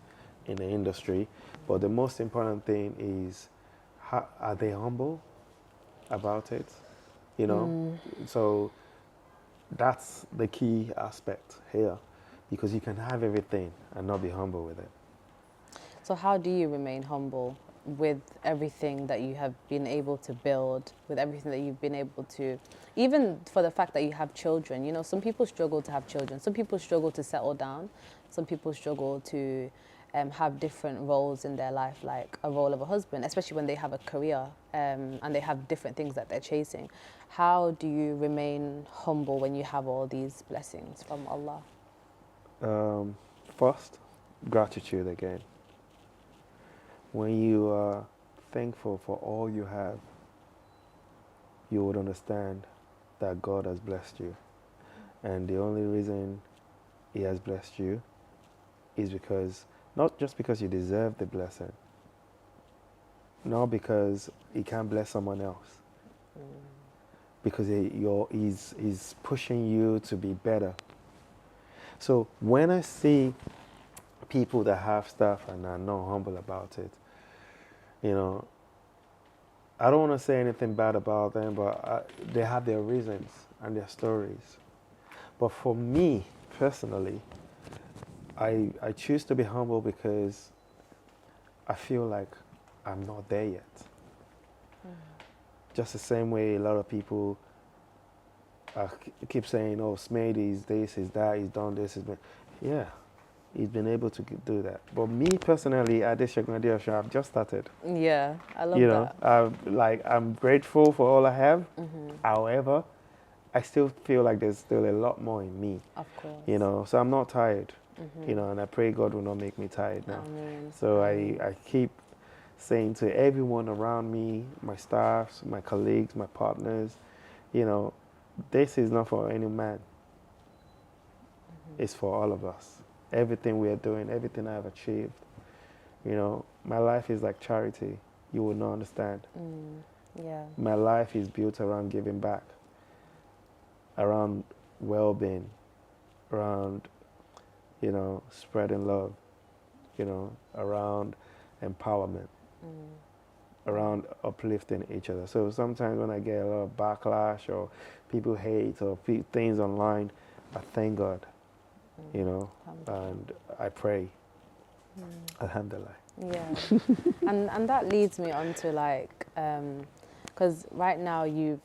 in the industry, but the most important thing is, are they humble about it? You know? So that's the key aspect here, because you can have everything and not be humble with it. So how do you remain humble with everything that you have been able to build, with everything that you've been able to, even for the fact that you have children? You know, some people struggle to have children. Some people struggle to settle down. Some people struggle to have different roles in their life, like a role of a husband, especially when they have a career and they have different things that they're chasing. How do you remain humble when you have all these blessings from Allah? First, gratitude again. When you are thankful for all you have, you would understand that God has blessed you. And the only reason He has blessed you is because, not just because you deserve the blessing, not because He can't bless someone else, because He's pushing you to be better. So when I see people that have stuff and are not humble about it, you know, I don't want to say anything bad about them, but they have their reasons and their stories. But for me, personally, I choose to be humble because I feel like I'm not there yet. Just the same way a lot of people keep saying, oh, Smade is this, is that, he's done this, yeah. He's been able to do that. But me personally, AdeSegun, I've just started. Yeah, I love that. I'm grateful for all I have. Mm-hmm. However, I still feel like there's still a lot more in me. Of course. You know, so I'm not tired. Mm-hmm. You know, and I pray God will not make me tired now. Amen. So I keep saying to everyone around me, my staffs, my colleagues, my partners, you know, this is not for any man. Mm-hmm. It's for all of us. Everything we are doing, everything I have achieved, you know, my life is like charity. You will not understand. Yeah. My life is built around giving back, around well-being, around, you know, spreading love, you know, around empowerment, around uplifting each other. So sometimes when I get a lot of backlash or people hate or things online, I thank God. You know, and I pray. Alhamdulillah. Yeah. and that leads me on to like, because right now you've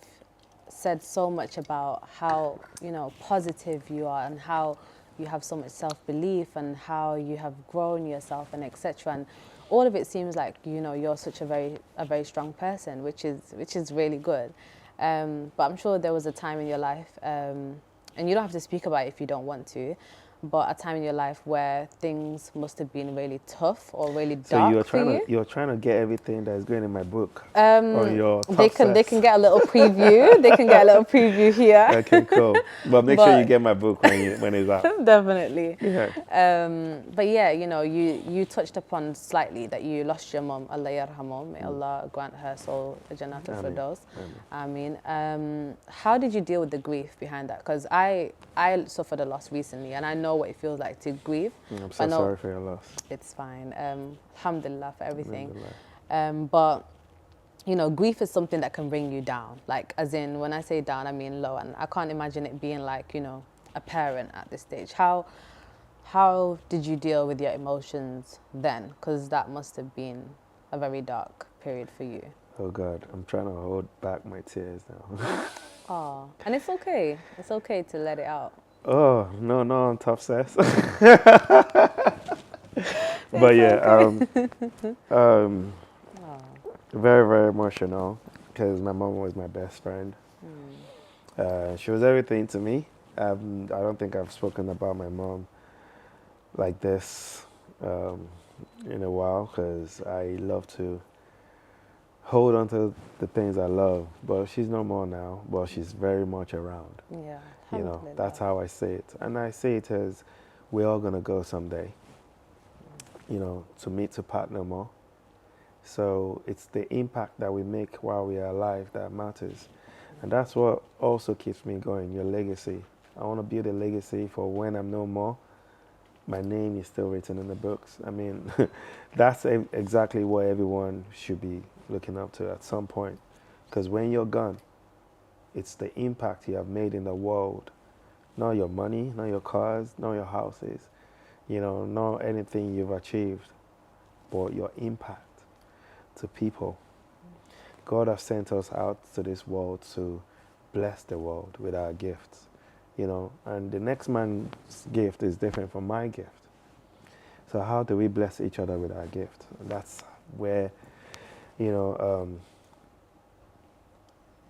said so much about how, you know, positive you are and how you have so much self-belief and how you have grown yourself and etc. And all of it seems like, you know, you're such a very strong person, which is really good. But I'm sure there was a time in your life, and you don't have to speak about it if you don't want to, but a time in your life where things must have been really tough or really So dark for you. you're trying to get everything that's going in my book on your They top can sets. get a little preview. They can get a little preview here. Okay, cool. But make sure you But get my book when it's out. definitely. Yeah. But yeah, you know, you touched upon slightly that you lost your mom, Allah yarhamah, may Allah grant her soul Jannatul Ameen. Firdaus. Ameen. I mean, how did you deal with the grief behind that? Because I suffered a loss recently, and I know what it feels like to grieve. I'm I so know sorry for your loss. it's fine. Alhamdulillah for everything. Alhamdulillah. But you know, grief is something that can bring you down. Like, as in, when I say down, I mean low. And I can't imagine it being like, you know, a parent at this stage. How did you deal with your emotions then? Because that must have been a very dark period for you. Oh God, I'm trying to hold back my tears now. Oh, and it's okay. It's okay to let it out. Oh no, I'm tough sis. But It's yeah, okay. very very emotional because my mom was my best friend. She was everything to me. I don't think I've spoken about my mom like this in a while because I love to hold on to the things I love. But she's no more now, but she's very much around. Yeah, You know, alhamdulillah. that's how I see it. And I see it as we're all going to go someday, you know, to meet to part no more. So it's the impact that we make while we are alive that matters. And that's what also keeps me going, your legacy. I want to build a legacy for when I'm no more. My name is still written in the books. I mean, that's exactly what everyone should be looking up to at some point. Because when you're gone, it's the impact you have made in the world. Not your money, not your cars, not your houses, you know, not anything you've achieved, but your impact to people. God has sent us out to this world to bless the world with our gifts, you know, and the next man's gift is different from my gift. So how do we bless each other with our gift? And that's where, you know,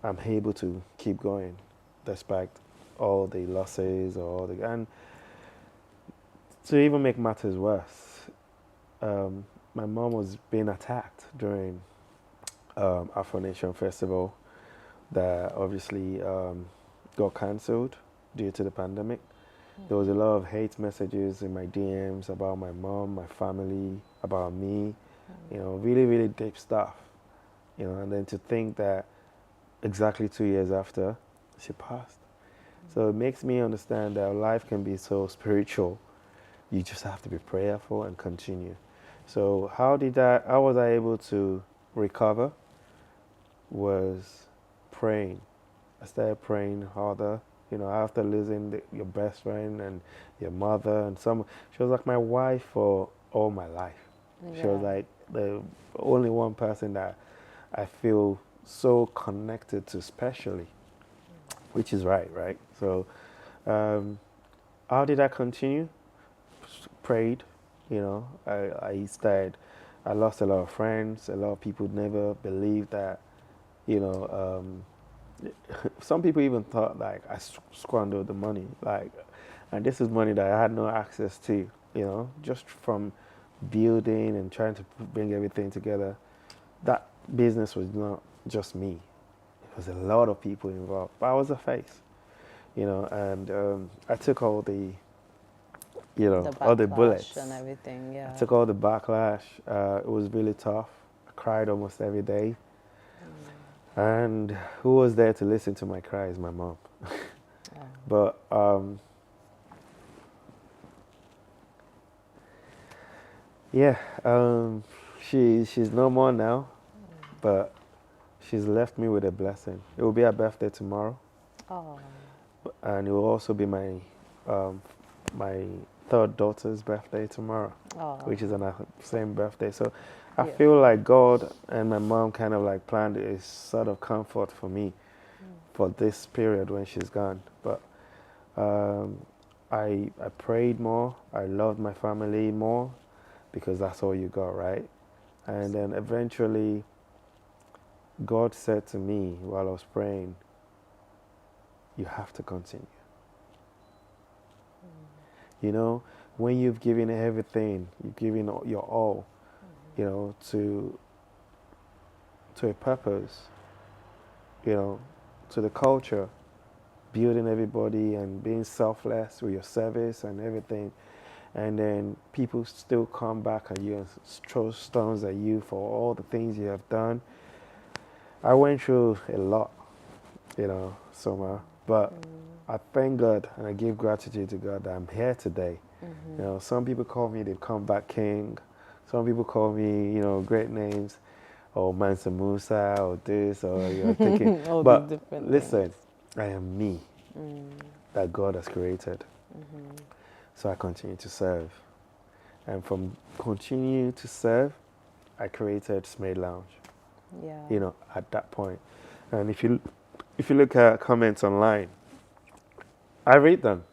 I'm able to keep going despite all the losses or all the, and to even make matters worse, my mom was being attacked during Afro Nation festival that obviously got cancelled due to the pandemic. There was a lot of hate messages in my DMs about my mom, my family, about me, you know, really, really deep stuff, you know, and then to think that exactly 2 years after, she passed. So it makes me understand that life can be so spiritual. You just have to be prayerful and continue. So how was I able to recover? Was praying. I started praying harder, you know, after losing your best friend and your mother and she was like my wife for all my life. Yeah. She was like the only one person that I feel so connected to especially, which is right? So how did I continue? Prayed, you know, I lost a lot of friends, a lot of people never believed that, you know, some people even thought like I squandered the money, like, and this is money that I had no access to, you know, just from building and trying to bring everything together. That business was not just me. It was a lot of people involved, but I was the face, you know, and I took all the, you know, all the bullets and everything. Yeah, I took all the backlash. It was really tough. I cried almost every day. And who was there to listen to my cries? My mom. But yeah, she's no more now, but she's left me with a blessing. It will be her birthday tomorrow. Oh. And it will also be my third daughter's birthday tomorrow, which is on our same birthday. So I feel like God and my mom kind of like planned a sort of comfort for me for this period when she's gone. But I prayed more. I loved my family more because that's all you got, right? And then eventually God said to me while I was praying, you have to continue. You know, when you've given everything, you've given your all, you know, to a purpose, you know, to the culture, building everybody and being selfless with your service and everything. And then people still come back at you and throw stones at you for all the things you have done. I went through a lot, you know, Soma, but I thank God and I give gratitude to God that I'm here today. You know, some people call me the comeback king. Some people call me, you know, great names, or Mansa Musa, or this, or you're thinking. All But these different listen, things. I am me that God has created. So I continue to serve. And from continuing to serve, I created Smade Lounge, Yeah. you know, at that point. And if you look at comments online, I read them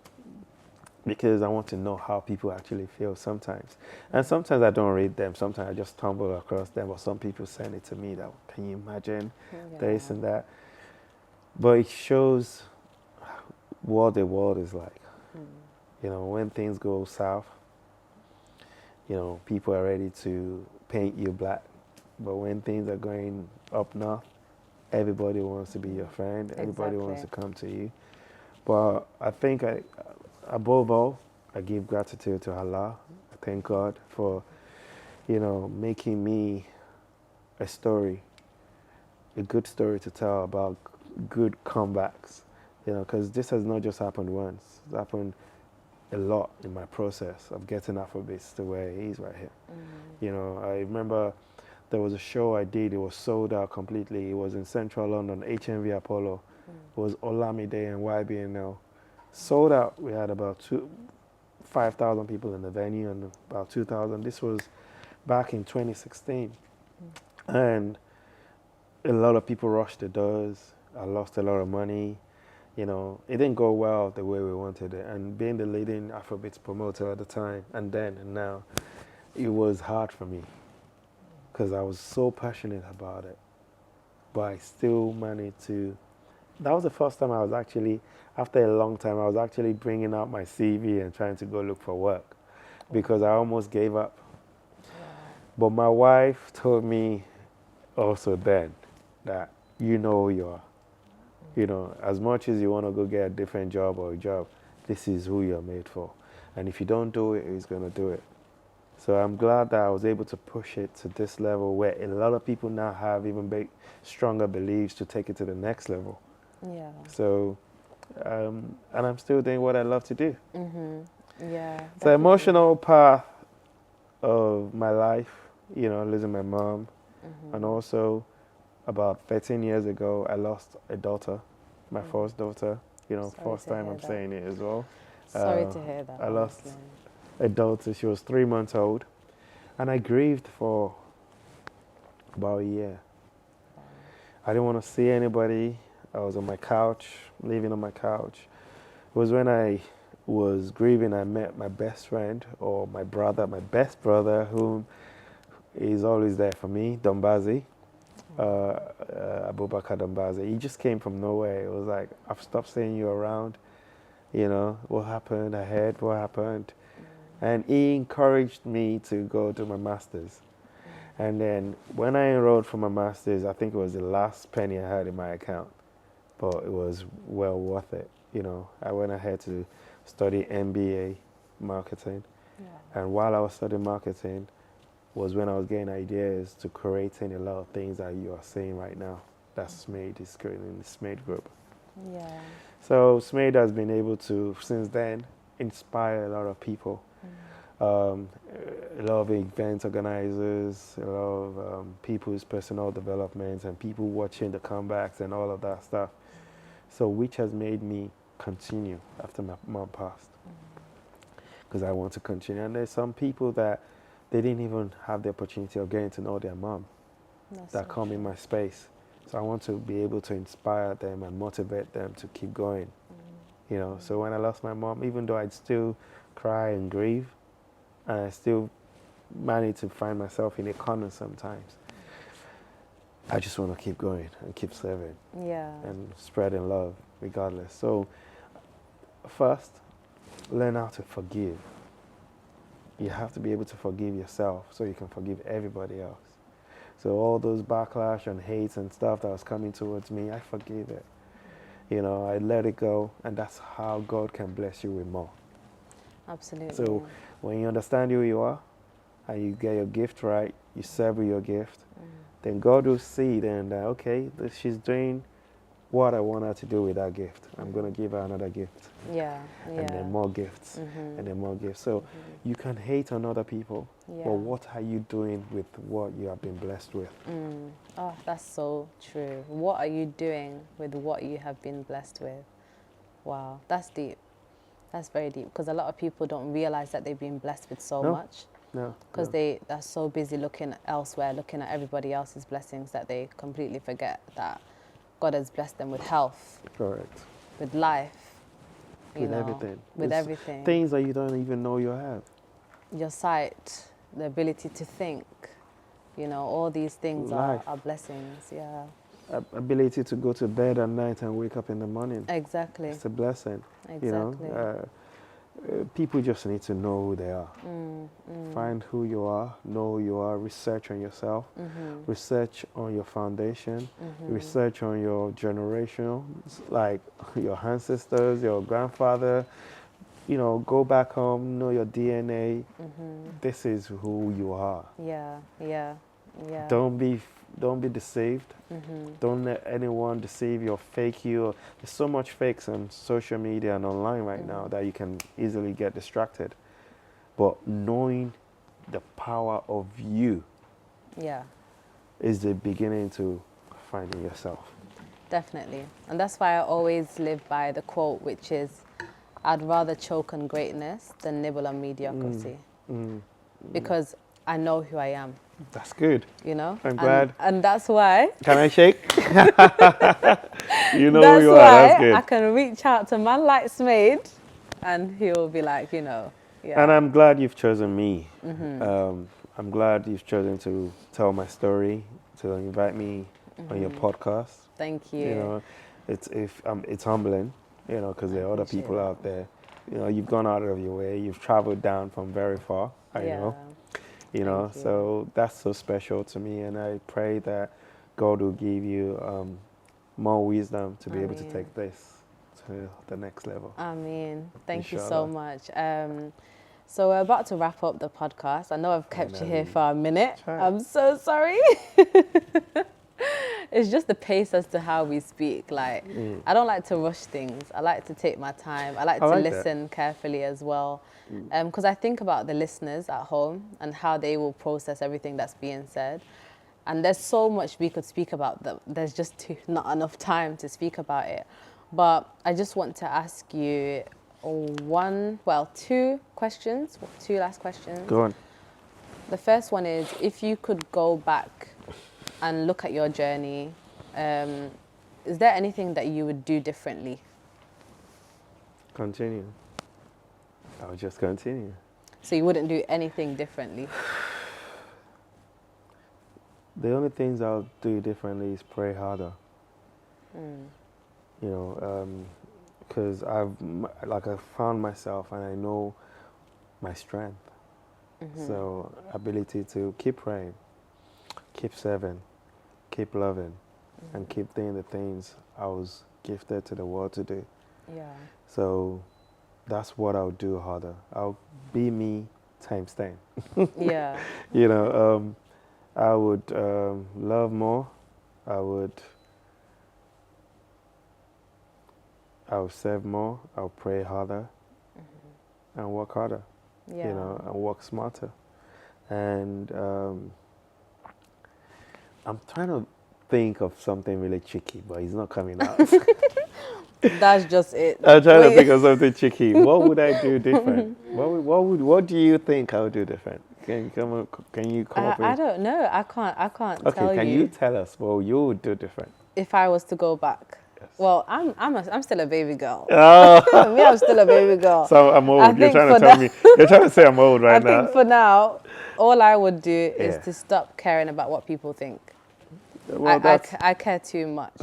because I want to know how people actually feel sometimes. And sometimes I don't read them. Sometimes I just stumble across them, or some people send it to me that, can you imagine this and that? But it shows what the world is like. You know, when things go south, you know, people are ready to paint you black. But when things are going up north, everybody wants to be your friend. Everybody wants to come to you. But I think above all, I give gratitude to Allah. I thank God for, you know, making me a story, a good story to tell about good comebacks. You know, because this has not just happened once. It's happened a lot in my process of getting Afrobeats to where he is right here. You know, I remember there was a show I did. It was sold out completely. It was in central London, HMV Apollo. It was Olamide and YBNL. Sold out. We had about 5,000 people in the venue and about 2,000. This was back in 2016. And a lot of people rushed the doors. I lost a lot of money. You know, it didn't go well the way we wanted it. And being the leading Afrobeats promoter at the time, and then and now, it was hard for me because I was so passionate about it. But I still managed to. That was the first time I was actually, after a long time, I was actually bringing out my CV and trying to go look for work because I almost gave up. But my wife told me also then that you know who you are. You know, as much as you want to go get a different job or a job, this is who you're made for. And if you don't do it, he's going to do it. So I'm glad that I was able to push it to this level where a lot of people now have even stronger beliefs to take it to the next level. Yeah. So, and I'm still doing what I love to do. Yeah. It's an emotional path of my life, you know, losing my mom. And also, about 13 years ago, I lost a daughter, my first daughter. You know, Sorry first to time hear I'm that. saying it as well. Sorry to hear that. I lost honestly. a daughter. She was 3 months old. And I grieved for about a year. I didn't want to see anybody. I was on my couch, living on my couch. It was when I was grieving, I met my best friend, or my brother, my best brother, whom is always there for me, Dombazi, Abubakar Dombazi. He just came from nowhere. It was like, I've stopped seeing you around. You know, what happened? I heard what happened. And he encouraged me to go to my master's. And then when I enrolled for my master's, I think it was the last penny I had in my account, but it was well worth it. You know, I went ahead to study MBA marketing. And while I was studying marketing was when I was getting ideas to creating a lot of things that you are seeing right now. That Smade is creating the Smade group. Yeah. So Smade has been able to, since then, inspire a lot of people. A lot of event organizers, a lot of people's personal developments and people watching the comebacks and all of that stuff. So which has made me continue after my mom passed. Because I want to continue. And there's some people that they didn't even have the opportunity of getting to know their mom that come in my space. So I want to be able to inspire them and motivate them to keep going. You know, so when I lost my mom, even though I'd still cry and grieve, and I still manage to find myself in a corner sometimes, I just want to keep going and keep serving. Yeah. And spreading love regardless. So first, learn how to forgive. You have to be able to forgive yourself so you can forgive everybody else. So all those backlash and hates and stuff that was coming towards me, I forgave it. I let it go, and that's how God can bless you with more. Absolutely. So when you understand who you are and you get your gift right, you serve with your gift, then God will see then that, okay, she's doing what I want her to do with that gift. I'm going to give her another gift. Yeah. And then more gifts. And then more gifts. So you can hate on other people, but what are you doing with what you have been blessed with? Oh, that's so true. What are you doing with what you have been blessed with? Wow, that's deep. That's very deep, because a lot of people don't realize that they've been blessed with so much. No. Because they're so busy looking elsewhere, looking at everybody else's blessings, that they completely forget that God has blessed them with health. Correct. With life. With everything. With There's everything. Things that you don't even know you have. Your sight, the ability to think, all these things are blessings, yeah. Ability to go to bed at night and wake up in the morning. Exactly. It's a blessing. Exactly. People just need to know who they are. Find who you are, know who you are, research on yourself, research on your foundation, research on your generational, like your ancestors, your grandfather. Go back home, know your DNA. This is who you are. Yeah. Don't be deceived. Don't let anyone deceive you or fake you. There's so much fakes on social media and online right now that you can easily get distracted. But knowing the power of you is the beginning to finding yourself. Definitely. And that's why I always live by the quote, which is, I'd rather choke on greatness than nibble on mediocrity. Because I know who I am. That's good. I'm glad. And that's why. Can I shake? You know that's who you are. Why That's good. I can reach out to man like Smade, and he'll be like, yeah. And I'm glad you've chosen me. I'm glad you've chosen to tell my story, to invite me on your podcast. Thank you. It's humbling, because there are other people out there. You've gone out of your way. You've traveled down from very far. I know. So that's so special to me, and I pray that God will give you more wisdom to be able to take this to the next level. Amen. Thank you so much. So we're about to wrap up the podcast. I know I've kept you here for a minute. I'm so sorry. It's just the pace as to how we speak. Like, I don't like to rush things. I like to take my time. I like to listen carefully as well. Because I think about the listeners at home and how they will process everything that's being said. And there's so much we could speak about that there's just not enough time to speak about it. But I just want to ask you two questions, two last questions. Go on. The first one is, if you could go back and look at your journey, is there anything that you would do differently? Continue. I would just continue. So you wouldn't do anything differently? The only things I'll do differently is pray harder. Because I've found myself and I know my strength. So ability to keep praying, keep serving, keep loving, and keep doing the things I was gifted to the world to do. Yeah. So that's what I'll do harder. I'll be me times 10. Yeah. I would love more. I would serve more. I'll pray harder and work harder. Yeah. And work smarter. And I'm trying to think of something really cheeky, but it's not coming out. That's just it. I'm trying to think of something cheeky. What would I do different? What do you think I would do different? Can you come up with? I don't know. I can't Okay, tell you. can you tell us what you would do different? If I was to go back. Yes. Well, I'm still a baby girl. Oh. Me, I'm still a baby girl. So I'm old. You're trying to tell me. You're trying to say I'm old right now. I think for now, all I would do is to stop caring about what people think. Well, I care too much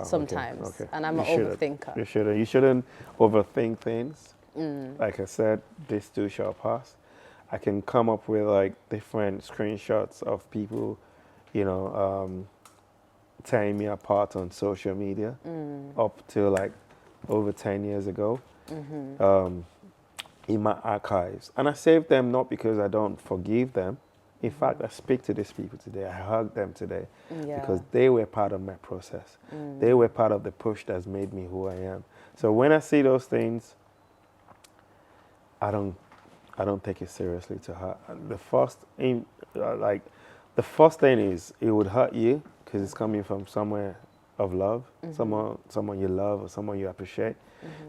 sometimes, and I'm an overthinker. You shouldn't overthink things. Like I said, this too shall pass. I can come up with like different screenshots of people, you know, tearing me apart on social media up to like over 10 years ago in my archives. And I save them not because I don't forgive them. In fact, I speak to these people today. I hug them today because they were part of my process. They were part of the push that's made me who I am. So when I see those things, I don't take it seriously to hurt. The first thing is it would hurt you because it's coming from somewhere of love, someone you love or someone you appreciate.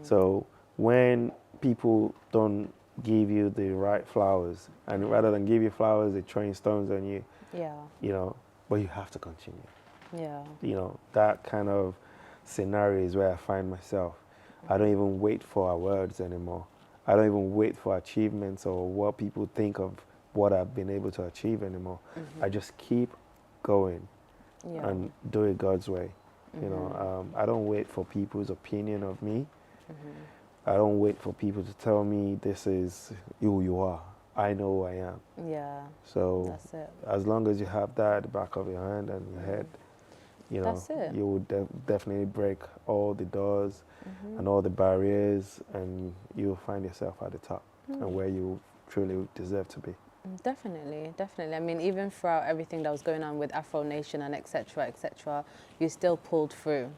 So when people don't give you the right flowers, and rather than give you flowers, they're throwing stones on you. You know, but you have to continue. You know, that kind of scenario is where I find myself. I don't even wait for awards anymore. I don't even wait for achievements or what people think of what I've been able to achieve anymore. I just keep going and do it God's way. You know, I don't wait for people's opinion of me. I don't wait for people to tell me this is who you are. I know who I am. So that's it. as long as you have that at the back of your hand and your head, you know, you will definitely break all the doors and all the barriers, and you'll find yourself at the top and where you truly deserve to be. Definitely. I mean, even throughout everything that was going on with Afro Nation and etc., you still pulled through.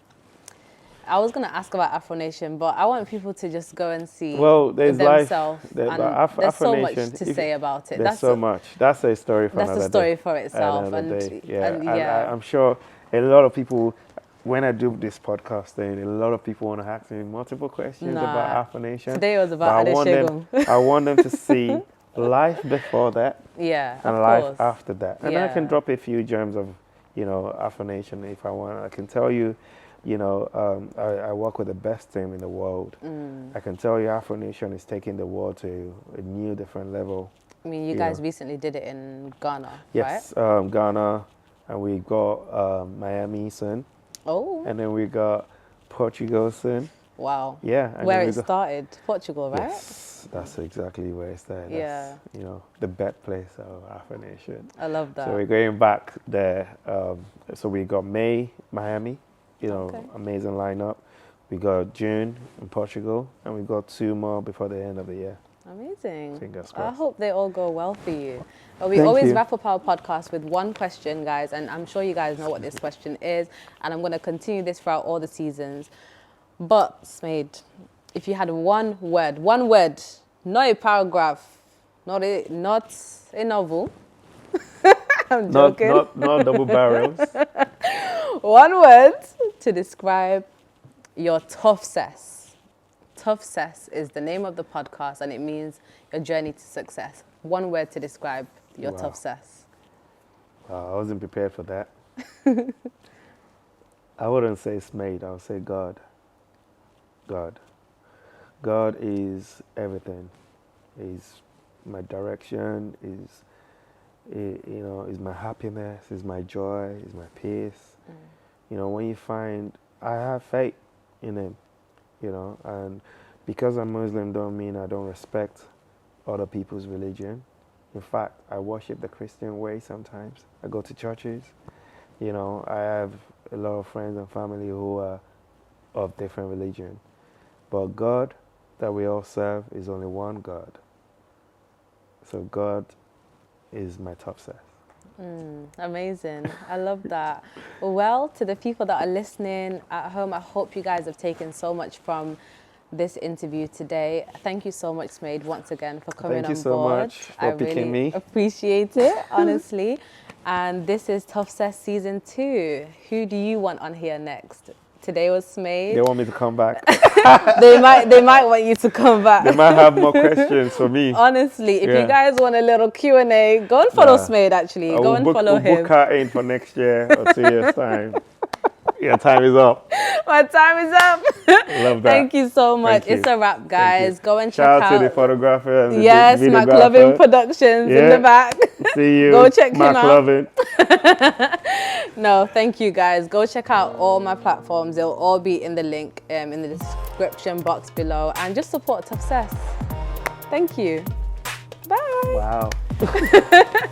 I was going to ask about Afro Nation, but I want people to just go and see themselves. There's so much to say about it. There's so much. That's a story for another day. That's a story for itself. I'm sure a lot of people, when I do this podcast thing, a lot of people want to ask me multiple questions about Afro Nation. Today was about AdeSegun. I want them to see life before that and life after that. And I can drop a few gems of, you know, Afro Nation if I want. I can tell you, you know, I work with the best team in the world. I can tell you Afro Nation is taking the world to a new, different level. I mean, you guys recently did it in Ghana, right? Yes, Ghana, and we got Miami soon. Oh. And then we got Portugal soon. Wow. Yeah. And where it started, Portugal, right? Yes, that's exactly where it started. That's, you know, the birthplace of Afro Nation. I love that. So we're going back there. So we got Miami. You know, amazing lineup. We got June in Portugal, and we got 2 more before the end of the year. Amazing. Fingers crossed. I hope they all go well for you. But we always wrap up our podcast with one question, guys, and I'm sure you guys know what this question is, and I'm going to continue this throughout all the seasons. But, Smade, if you had one word, not a paragraph, not a novel. I'm joking. Not double barrels. One word to describe your toughsess. Toughsess is the name of the podcast, and it means your journey to success. One word to describe your toughsess. Wow, I wasn't prepared for that. I wouldn't say Smade, I would say God. God is everything. He's my direction, is my happiness, is my joy, is my peace. You know, when you find, I have faith in him, you know, and because I'm Muslim don't mean I don't respect other people's religion. In fact, I worship the Christian way sometimes. I go to churches, you know, I have a lot of friends and family who are of different religion. But God that we all serve is only one God. So God is my toughsess. Amazing. I love that. Well, to the people that are listening at home, I hope you guys have taken so much from this interview today. Thank you so much, Smade, once again for coming on board. Thank you so much for picking me. I really appreciate it, honestly. And this is Toughsess Season 2. Who do you want on here next? Today was Smade. They want me to come back. they might want you to come back. They might have more questions for me. Honestly, if you guys want a little Q&A, go and follow Smade, actually. Go and follow him. We'll book her in for next year or 2 years' time. Your time is up. My time is up. Love that. Thank you so much. It's a wrap, guys. Go and check Shout out. out to the photographer and the Yes, McLovin Productions in the back. See you. Go check him out. McLovin. No, thank you guys. Go check out all my platforms. They'll all be in the link in the description box below. And just support Tough Cess. Thank you. Bye. Wow.